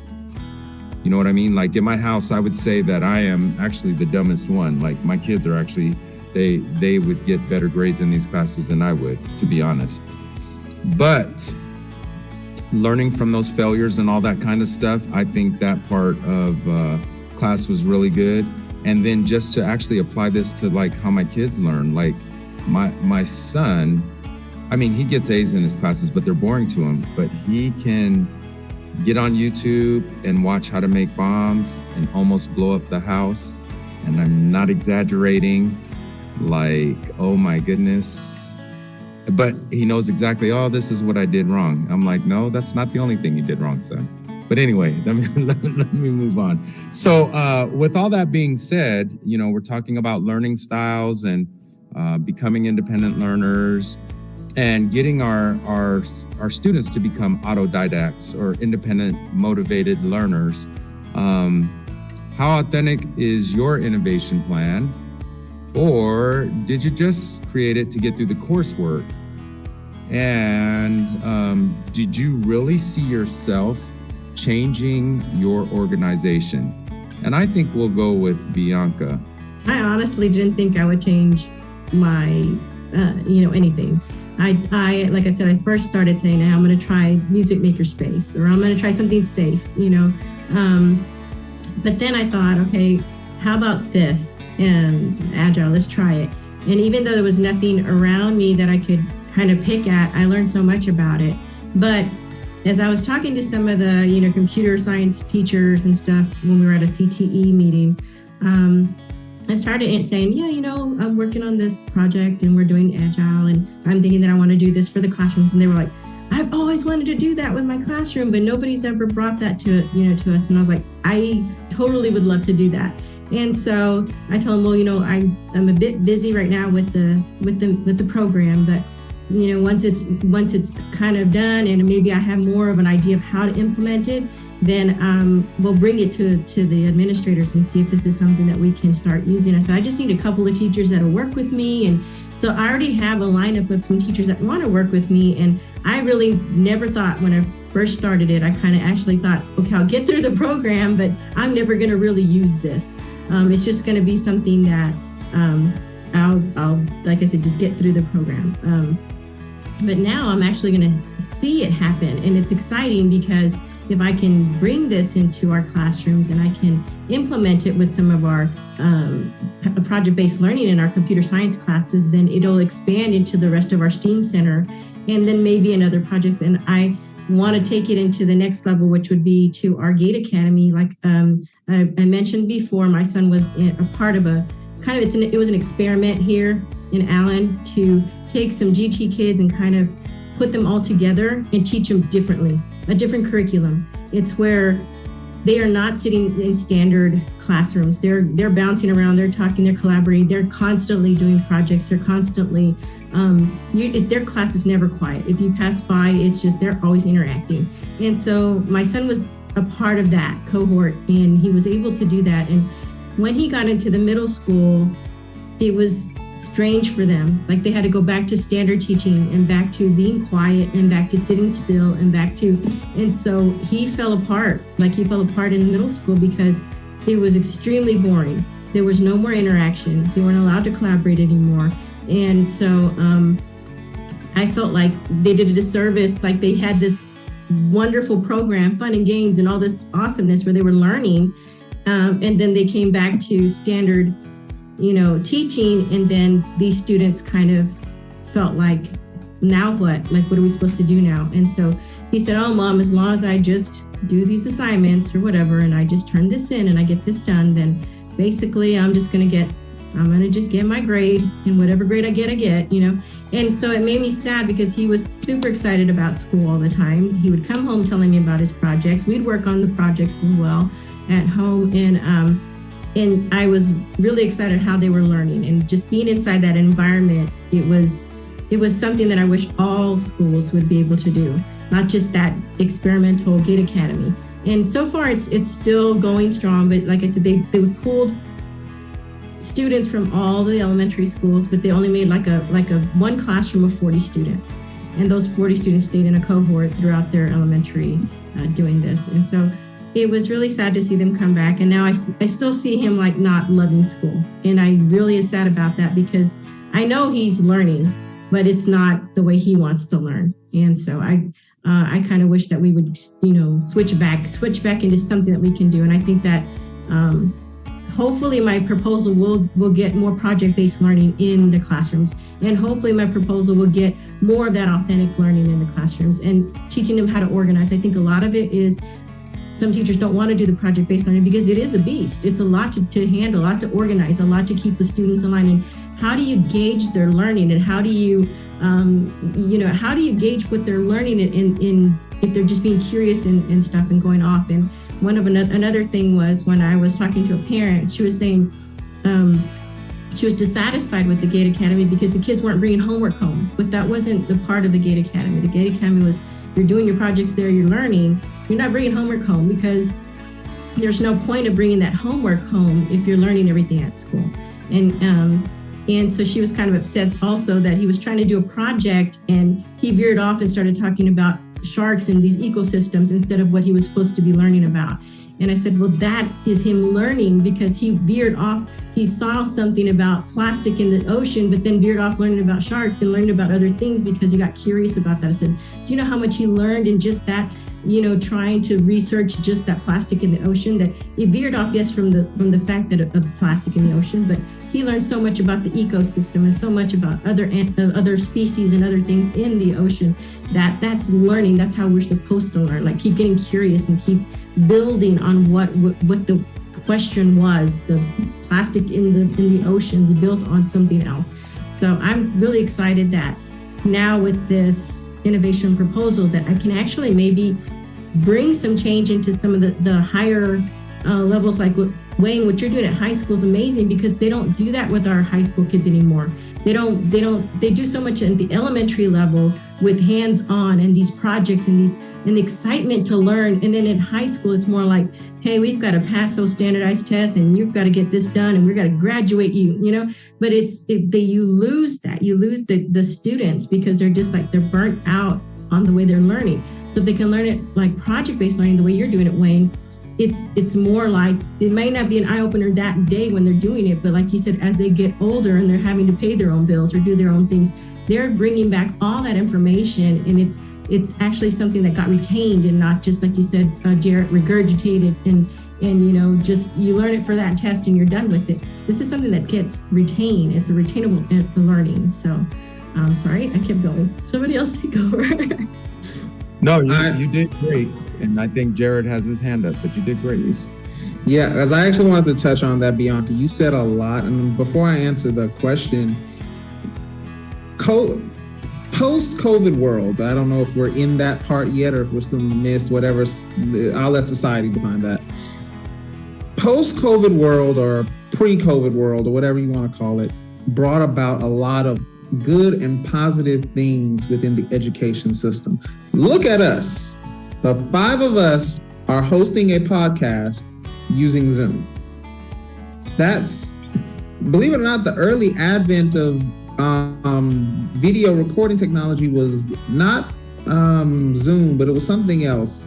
You know what I mean? Like in my house, I would say that I am actually the dumbest one. Like my kids are actually, they would get better grades in these classes than I would, to be honest. But learning from those failures and all that kind of stuff, I think that part of class was really good. And then just to actually apply this to like how my kids learn, like my son, I mean, he gets A's in his classes, but they're boring to him. But he can get on YouTube and watch how to make bombs and almost blow up the house. and I'm not exaggerating, like, oh my goodness. But he knows exactly, oh, this is what I did wrong. I'm like, no, that's not the only thing you did wrong, son. But anyway, let me move on. So with all that being said, we're talking about learning styles and becoming independent learners and getting our students to become autodidacts or independent motivated learners. How authentic is your innovation plan? Or did you just create it to get through the coursework? And did you really see yourself changing your organization? And I think we'll go with Bianca. I honestly didn't think I would change my, anything. I like I said, I first started saying, hey, I'm going to try music makerspace, or I'm going to try something safe, But then I thought, okay, how about this? And Agile, let's try it. And even though there was nothing around me that I could kind of pick at, I learned so much about it. But as I was talking to some of the, computer science teachers and stuff when we were at a CTE meeting, I started saying, I'm working on this project and we're doing Agile, and I'm thinking that I want to do this for the classrooms. And they were like, I've always wanted to do that with my classroom, but nobody's ever brought that to us. And I was like, I totally would love to do that. And so I told them, I'm a bit busy right now with the program, but once it's kind of done and maybe I have more of an idea of how to implement it, then we'll bring it to the administrators and see if this is something that we can start using. I said, I just need a couple of teachers that'll work with me. And so I already have a lineup of some teachers that want to work with me. And I really never thought when I first started it, I kind of actually thought, okay, I'll get through the program, but I'm never going to really use this. It's just going to be something that I'll, like I said, just get through the program. But now I'm actually going to see it happen. And it's exciting because if I can bring this into our classrooms and I can implement it with some of our project-based learning in our computer science classes, then it'll expand into the rest of our STEAM center and then maybe in other projects. And I want to take it into the next level, which would be to our GATE Academy. Like I mentioned before, my son was a part of it was an experiment here in Allen to take some GT kids and kind of put them all together and teach them differently, a different curriculum. It's where they are not sitting in standard classrooms. They're bouncing around, they're talking, they're collaborating, they're constantly doing projects, they're constantly, their class is never quiet. If you pass by, it's just, they're always interacting. And so my son was a part of that cohort and he was able to do that. And when he got into the middle school, it was strange for them. Like they had to go back to standard teaching and back to being quiet and back to sitting still and so he fell apart. Like he fell apart in middle school because it was extremely boring. There was no more interaction. They weren't allowed to collaborate anymore. And so I felt like they did a disservice. Like they had this wonderful program, fun and games and all this awesomeness where they were learning. And then they came back to standard teaching, and then these students kind of felt like, now what? Like, what are we supposed to do now? And so he said, oh, Mom, as long as I just do these assignments or whatever, and I just turn this in and I get this done, then basically I'm going to just get my grade, and whatever grade I get, And so it made me sad because he was super excited about school all the time. He would come home telling me about his projects. We'd work on the projects as well at home. And I was really excited how they were learning, and just being inside that environment. It was something that I wish all schools would be able to do, not just that experimental GATE Academy. And so far it's still going strong, but like I said, they pulled students from all the elementary schools, but they only made like a one classroom of 40 students. And those 40 students stayed in a cohort throughout their elementary doing this. And so it was really sad to see them come back. And now I still see him like not loving school. And I really is sad about that because I know he's learning, but it's not the way he wants to learn. And so I kind of wish that we would, switch back into something that we can do. And I think that hopefully my proposal will get more project-based learning in the classrooms. And hopefully my proposal will get more of that authentic learning in the classrooms and teaching them how to organize. I think a lot of it is some teachers don't want to do the project-based learning because it is a beast. It's a lot to handle, a lot to organize, a lot to keep the students aligned. And how do you gauge their learning, and how do you, how do you gauge what they're learning in if they're just being curious and stuff and going off? And another thing was, when I was talking to a parent, she was saying she was dissatisfied with the Gate Academy because the kids weren't bringing homework home. But that wasn't the part of the Gate Academy. The Gate Academy was, you're doing your projects there, you're learning, you're not bringing homework home, because there's no point of bringing that homework home if you're learning everything at school. And so she was kind of upset also that he was trying to do a project and he veered off and started talking about sharks and these ecosystems instead of what he was supposed to be learning about. And I said, well, that is him learning, because he veered off. He saw something about plastic in the ocean, but then veered off learning about sharks and learned about other things because he got curious about that. I said, do you know how much he learned in just that, trying to research just that plastic in the ocean? That he veered off, yes, from the fact that of plastic in the ocean, but he learned so much about the ecosystem and so much about other species and other things in the ocean. That's learning. That's how we're supposed to learn. Like, keep getting curious and keep building on what the question was. The plastic in the oceans built on something else. So I'm really excited that now with this innovation proposal that I can actually maybe bring some change into some of the higher levels. Like Wayne, what you're doing at high school is amazing, because they don't do that with our high school kids anymore. They do so much at the elementary level with hands-on and these projects and the excitement to learn. And then in high school, it's more like, hey, we've got to pass those standardized tests and you've got to get this done and we've got to graduate you, but you lose that. You lose the students because they're just like, they're burnt out on the way they're learning. So if they can learn it like project-based learning, the way you're doing it, Wayne, it's more like, it may not be an eye-opener that day when they're doing it, but like you said, as they get older and they're having to pay their own bills or do their own things, they're bringing back all that information, and it's actually something that got retained and not just, like you said, Jarret, regurgitated and just you learn it for that test and you're done with it. This is something that gets retained. It's a retainable learning. So I'm sorry, I kept going. Somebody else take over. No, you did great. And I think Jarret has his hand up, but you did great. Yeah, as I actually wanted to touch on that, Bianca, you said a lot. And before I answer the question, post-COVID world, I don't know if we're in that part yet or if we're still in the midst, whatever, I'll let society define that. Post-COVID world or pre-COVID world or whatever you want to call it, brought about a lot of good and positive things within the education system. Look at us. The 5 of us are hosting a podcast using Zoom. That's, believe it or not, the early advent of video recording technology was not Zoom, but it was something else.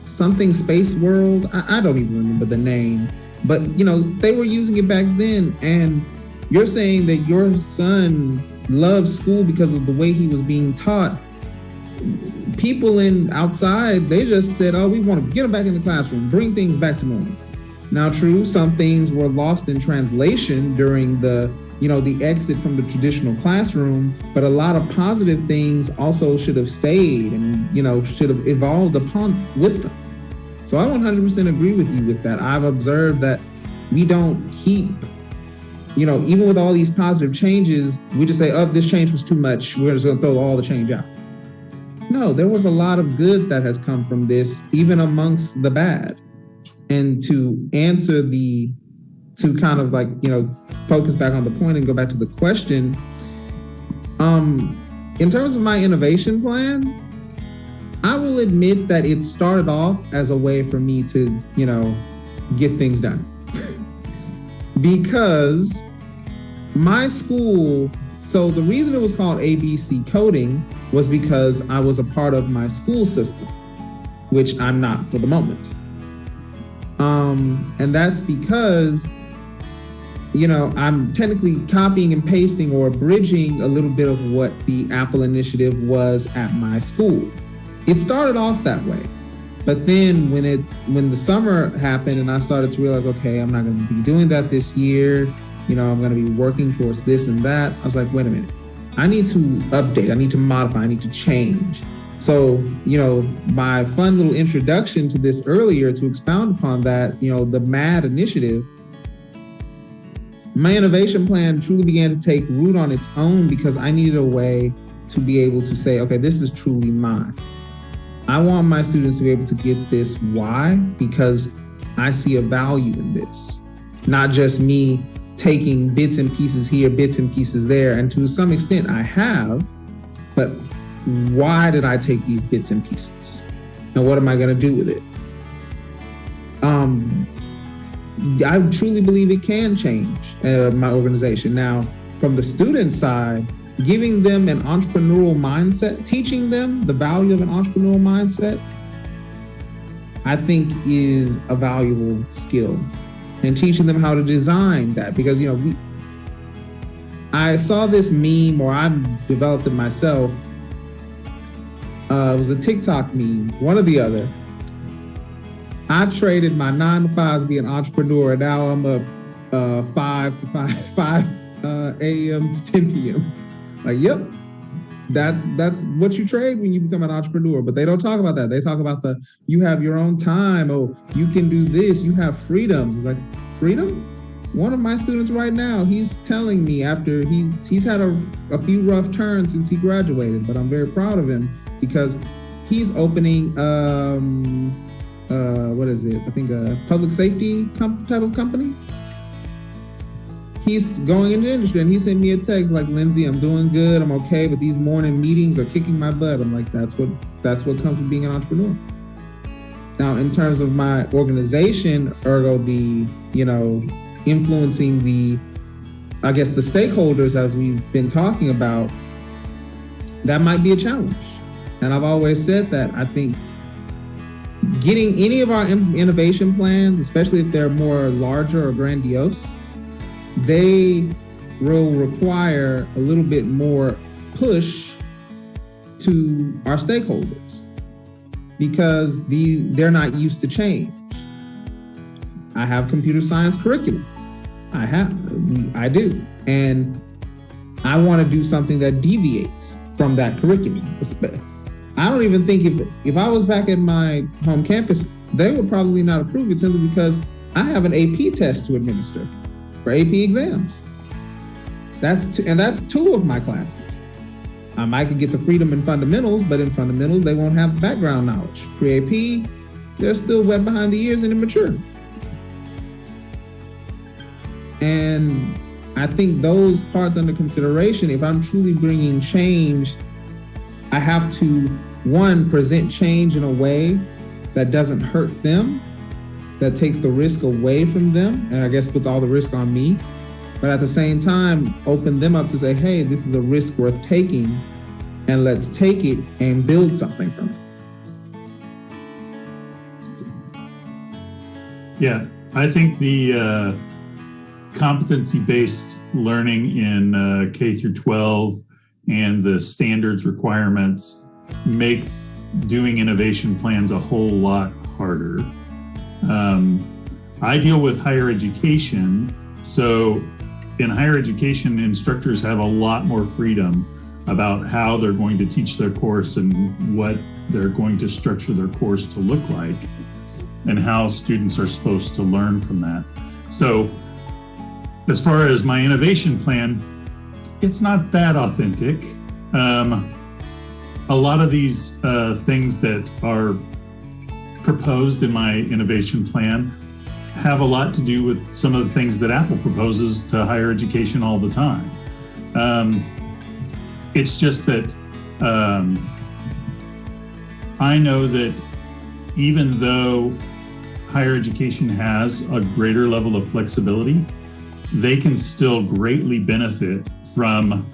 Something Space World. I don't even remember the name, but they were using it back then. And you're saying that your son loved school because of the way he was being taught. People outside, they just said, oh, we want to get him back in the classroom, bring things back to normal. Now, true, some things were lost in translation during the exit from the traditional classroom, but a lot of positive things also should have stayed and, should have evolved with them. So I 100% agree with you with that. I've observed that we don't keep, even with all these positive changes, we just say, oh, this change was too much, we're just going to throw all the change out. No, there was a lot of good that has come from this, even amongst the bad. And to answer to kind of like, focus back on the point and go back to the question, in terms of my innovation plan, I will admit that it started off as a way for me to, get things done. Because my school, so the reason it was called ABC Coding was because I was a part of my school system, which I'm not for the moment. And that's because, I'm technically copying and pasting or bridging a little bit of what the Apple initiative was at my school. It started off that way. But then when the summer happened and I started to realize, okay, I'm not going to be doing that this year, I'm going to be working towards this and that. I was like, wait a minute, I need to update, I need to modify, I need to change. So, my fun little introduction to this earlier, to expound upon that, the MAD initiative, my innovation plan truly began to take root on its own because I needed a way to be able to say, okay, this is truly mine. I want my students to be able to get this. Why? Because I see a value in this, not just me taking bits and pieces here, bits and pieces there. And to some extent I have, but why did I take these bits and pieces? And what am I going to do with it? I truly believe it can change my organization. Now, from the student side, giving them an entrepreneurial mindset, teaching them the value of an entrepreneurial mindset, I think is a valuable skill. And teaching them how to design that, because, I saw this meme, or I developed it myself. It was a TikTok meme, one or the other. I traded my 9 to 5 to be an entrepreneur, and now I'm up 5 a.m. to 10 p.m. Like, yep, that's what you trade when you become an entrepreneur. But they don't talk about that. They talk about you have your own time. Oh, you can do this. You have freedom. It's like, freedom? One of my students right now, he's telling me after he's had a few rough turns since he graduated, but I'm very proud of him because he's opening what is it? I think a public safety type of company. He's going into the industry, and he sent me a text like, Lindsey, I'm doing good, I'm okay, but these morning meetings are kicking my butt. I'm like, that's what comes with being an entrepreneur. Now, in terms of my organization, ergo the, influencing the stakeholders, as we've been talking about, that might be a challenge. And I've always said that I think getting any of our innovation plans, especially if they're more larger or grandiose, they will require a little bit more push to our stakeholders because they're not used to change. I have computer science curriculum. I do. And I want to do something that deviates from that curriculum. I don't even think if I was back at my home campus, they would probably not approve it simply because I have an AP test to administer for AP exams. That's 2 of my classes. I might get the freedom in fundamentals, but in fundamentals, they won't have background knowledge. Pre-AP, they're still wet behind the ears and immature. And I think those parts under consideration, if I'm truly bringing change, I have to, 1, present change in a way that doesn't hurt them, that takes the risk away from them, and I guess puts all the risk on me. But at the same time, open them up to say, hey, this is a risk worth taking, and let's take it and build something from it. Yeah, I think the competency-based learning in K through 12 and the standards requirements make doing innovation plans a whole lot harder. I deal with higher education, so in higher education, instructors have a lot more freedom about how they're going to teach their course and what they're going to structure their course to look like and how students are supposed to learn from that. So as far as my innovation plan, it's not that authentic. A lot of these things that are proposed in my innovation plan have a lot to do with some of the things that Apple proposes to higher education all the time. It's just that I know that even though higher education has a greater level of flexibility, they can still greatly benefit from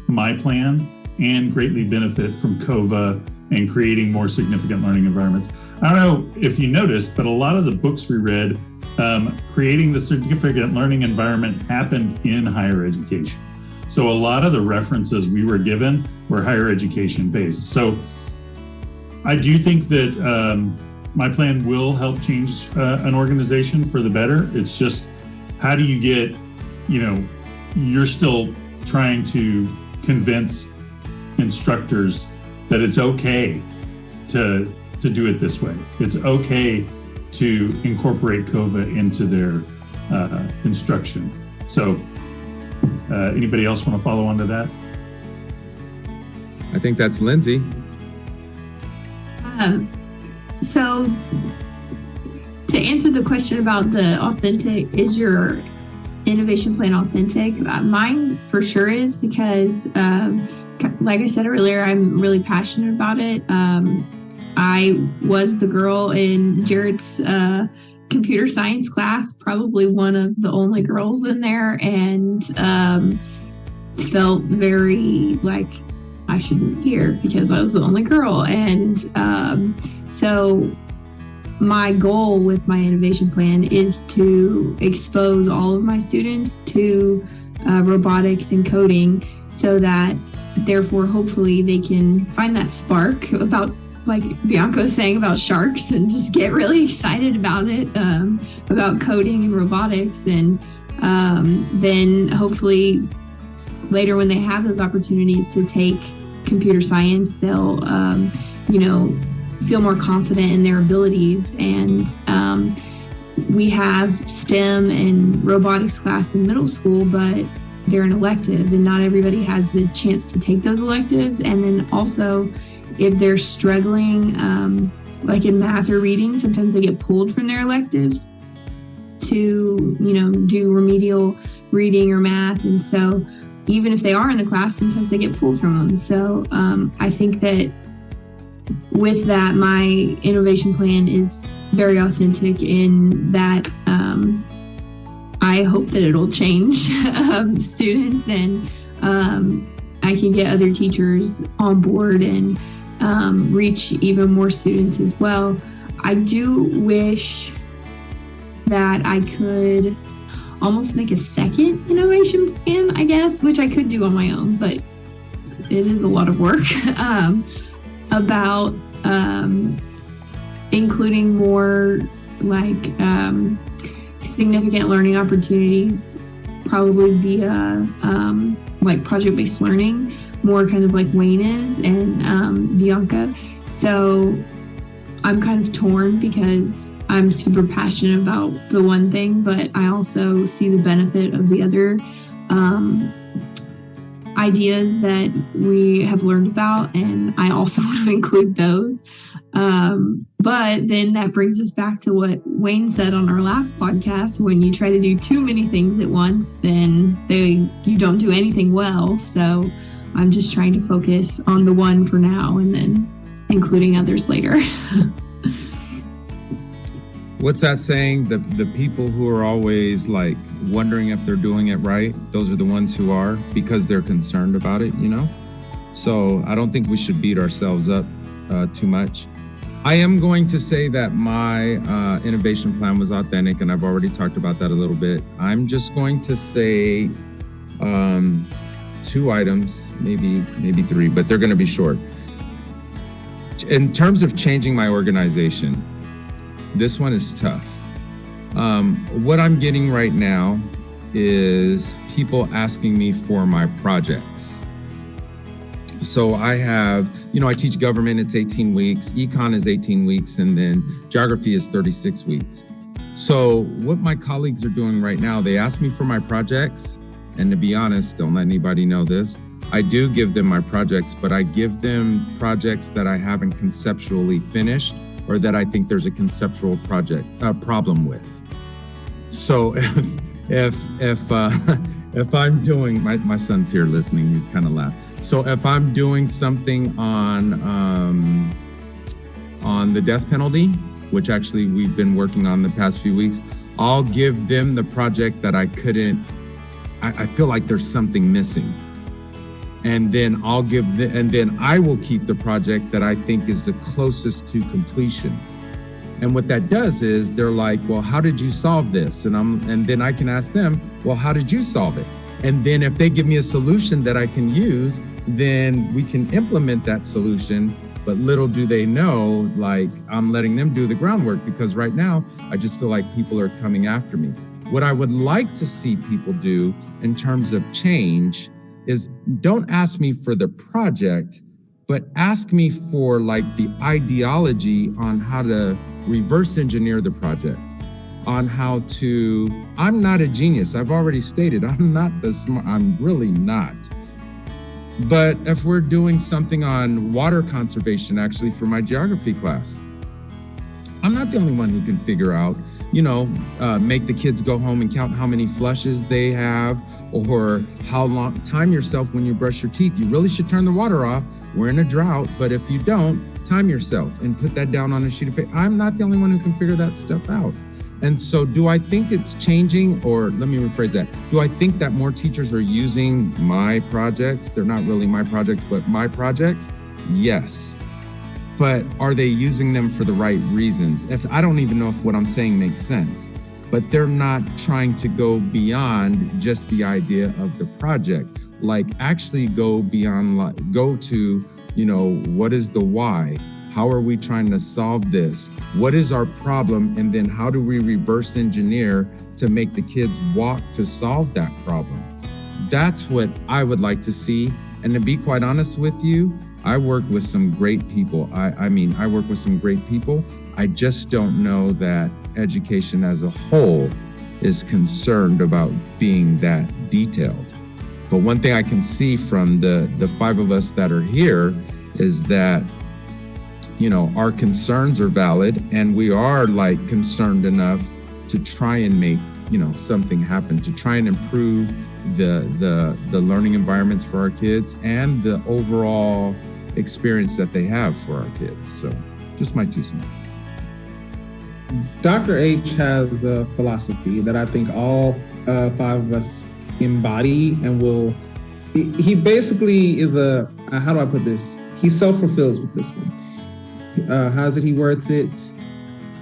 my plan and greatly benefit from COVA and creating more significant learning environments. I don't know if you noticed, but a lot of the books we read, creating the significant learning environment happened in higher education. So a lot of the references we were given were higher education based. So I do think that my plan will help change an organization for the better. It's just, how do you get, you're still trying to convince instructors that it's okay to do it this way. It's okay to incorporate COVA into their instruction. So anybody else want to follow on to that? I think that's Lindsey. So to answer the question about the authentic, is your innovation plan authentic? Mine for sure is, because like I said earlier, I'm really passionate about it. I was the girl in Jarret's computer science class, probably one of the only girls in there, and felt very like I shouldn't be here because I was the only girl. And so my goal with my innovation plan is to expose all of my students to robotics and coding, so that therefore hopefully they can find that spark about, like Bianca was saying, about sharks, and just get really excited about it, about coding and robotics. And then hopefully later when they have those opportunities to take computer science, they'll, feel more confident in their abilities. And we have STEM and robotics class in middle school, but they're an elective, and not everybody has the chance to take those electives. And then also, if they're struggling, like in math or reading, sometimes they get pulled from their electives to, do remedial reading or math. And so even if they are in the class, sometimes they get pulled from them. So I think that with that, my innovation plan is very authentic in that I hope that it'll change students, and I can get other teachers on board and reach even more students as well. I do wish that I could almost make a second innovation plan, I guess, which I could do on my own, but it is a lot of work, about including more like significant learning opportunities, probably via like project-based learning, more kind of like Wayne is and Bianca. So I'm kind of torn because I'm super passionate about the one thing, but I also see the benefit of the other ideas that we have learned about, and I also want to include those. But then that brings us back to what Wayne said on our last podcast: when you try to do too many things at once, then you don't do anything well. So I'm just trying to focus on the one for now, and then including others later. What's that saying? The people who are always like wondering if they're doing it right, those are the ones who are, because they're concerned about it, So I don't think we should beat ourselves up too much. I am going to say that my innovation plan was authentic, and I've already talked about that a little bit. I'm just going to say 2 items, maybe 3, but they're going to be short. In terms of changing my organization, this one is tough. What I'm getting right now is people asking me for my projects. So I have, I teach government, it's 18 weeks, econ is 18 weeks, and then geography is 36 weeks. So what my colleagues are doing right now, they ask me for my projects, and to be honest, don't let anybody know this, I do give them my projects, but I give them projects that I haven't conceptually finished, or that I think there's a conceptual problem with. So if I'm doing, my son's here listening, you kind of laugh. So if I'm doing something on the death penalty, which actually we've been working on the past few weeks, I'll give them the project that I feel like there's something missing. And then then I will keep the project that I think is the closest to completion. And what that does is they're like, well, how did you solve this? And then I can ask them, well, how did you solve it? And then if they give me a solution that I can use, then we can implement that solution. But little do they know, like, I'm letting them do the groundwork, because right now I just feel like people are coming after me. What I would like to see people do in terms of change is don't ask me for the project, but ask me for like the ideology on how to reverse engineer the project, on how to, I'm not a genius. I've already stated, I'm not the smart, I'm really not. But if we're doing something on water conservation, actually for my geography class, I'm not the only one who can figure out, make the kids go home and count how many flushes they have, or how long, time yourself when you brush your teeth. You really should turn the water off. We're in a drought, but if you don't, time yourself and put that down on a sheet of paper. I'm not the only one who can figure that stuff out. And so do I think it's changing, or let me rephrase that. Do I think that more teachers are using my projects? They're not really my projects, but my projects? Yes. But are they using them for the right reasons? I don't even know if what I'm saying makes sense, but they're not trying to go beyond just the idea of the project. Like actually go beyond, go to, what is the why? How are we trying to solve this? What is our problem? And then how do we reverse engineer to make the kids walk to solve that problem? That's what I would like to see. And to be quite honest with you, I work with some great people. I work with some great people. I just don't know that education as a whole is concerned about being that detailed. But one thing I can see from the five of us that are here is that, our concerns are valid, and we are concerned enough to try and make, something happen, to try and improve the learning environments for our kids and the overall experience that they have for our kids. So just my 2 cents. Dr. H has a philosophy that I think all 5 of us embody and will. He basically is how do I put this? He self-fulfills with this one. How's it he words it?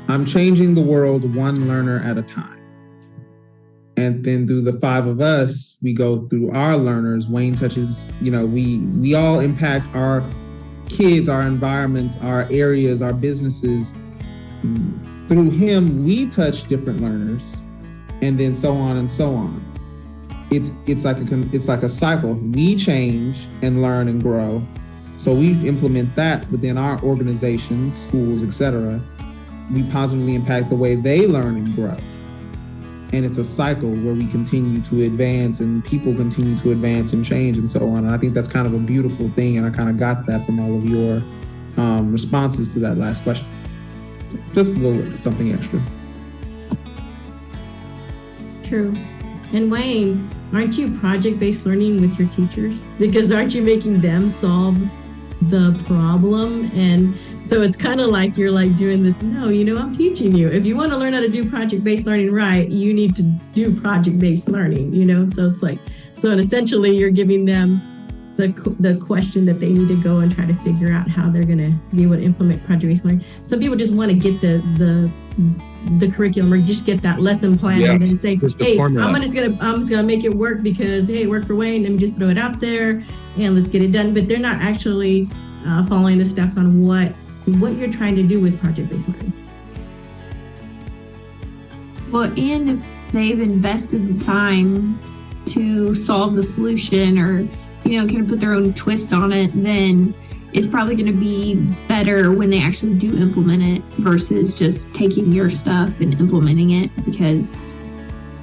I'm changing the world one learner at a time. And then through the 5 of us, we go through our learners. Wayne touches, we all impact our kids, our environments, our areas, our businesses. Through him, we touch different learners, and then so on and so on. It's like a cycle. We change and learn and grow. So we implement that within our organizations, schools, etc. We positively impact the way they learn and grow. And it's a cycle where we continue to advance and people continue to advance and change and so on. And I think that's kind of a beautiful thing. And I kind of got that from all of your responses to that last question. Just a little something extra. True. And Wayne, aren't you project-based learning with your teachers? Because aren't you making them solve the problem? And so it's kind of like you're doing this, I'm teaching you. If you want to learn how to do project-based learning right, you need to do project-based learning, So it's and essentially you're giving them the question that they need to go and try to figure out how they're going to be able to implement project-based learning. Some people just want to get the curriculum or just get that lesson plan and say, hey, I'm just gonna make it work because, hey, it worked for Wayne. Let me just throw it out there and let's get it done. But they're not actually following the steps on what you're trying to do with project-based learning. Well, and if they've invested the time to solve the solution or, kind of put their own twist on it, then it's probably going to be better when they actually do implement it versus just taking your stuff and implementing it, because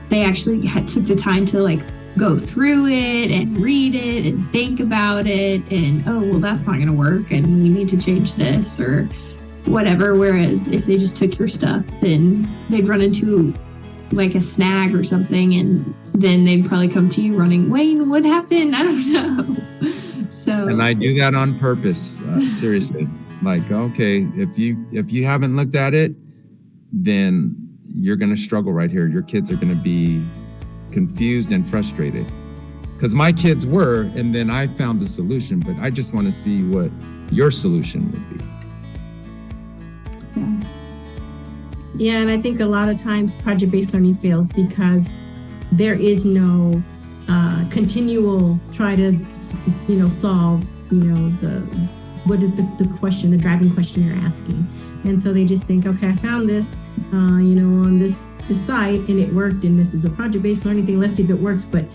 they actually took the time to go through it and read it and think about it and, oh, well, that's not going to work and we need to change this or whatever. Whereas if they just took your stuff, then they'd run into a snag or something, and then they'd probably come to you running, Wayne, what happened? I don't know. So, and I do that on purpose, seriously. Okay, if you haven't looked at it, then you're going to struggle right here. Your kids are going to be confused and frustrated. Because my kids were, and then I found the solution, but I just want to see what your solution would be. Yeah. Yeah, and I think a lot of times project-based learning fails because there is no continual try to, solve, the question, the driving question you're asking. And so they just think, okay, I found this, on this site and it worked, and this is a project-based learning thing. Let's see if it works. But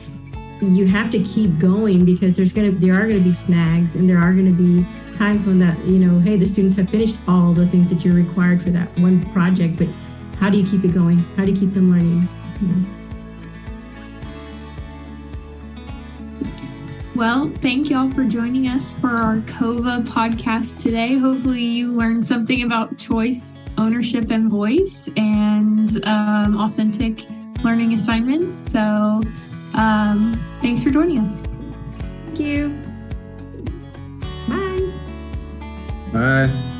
you have to keep going because there are going to be snags and there are going to be times when that, hey, the students have finished all the things that you're required for that one project, but how do you keep it going? How do you keep them learning? Well, thank y'all for joining us for our COVA podcast today. Hopefully you learned something about choice, ownership, and voice, and authentic learning assignments. So thanks for joining us. Thank you. Bye. Bye.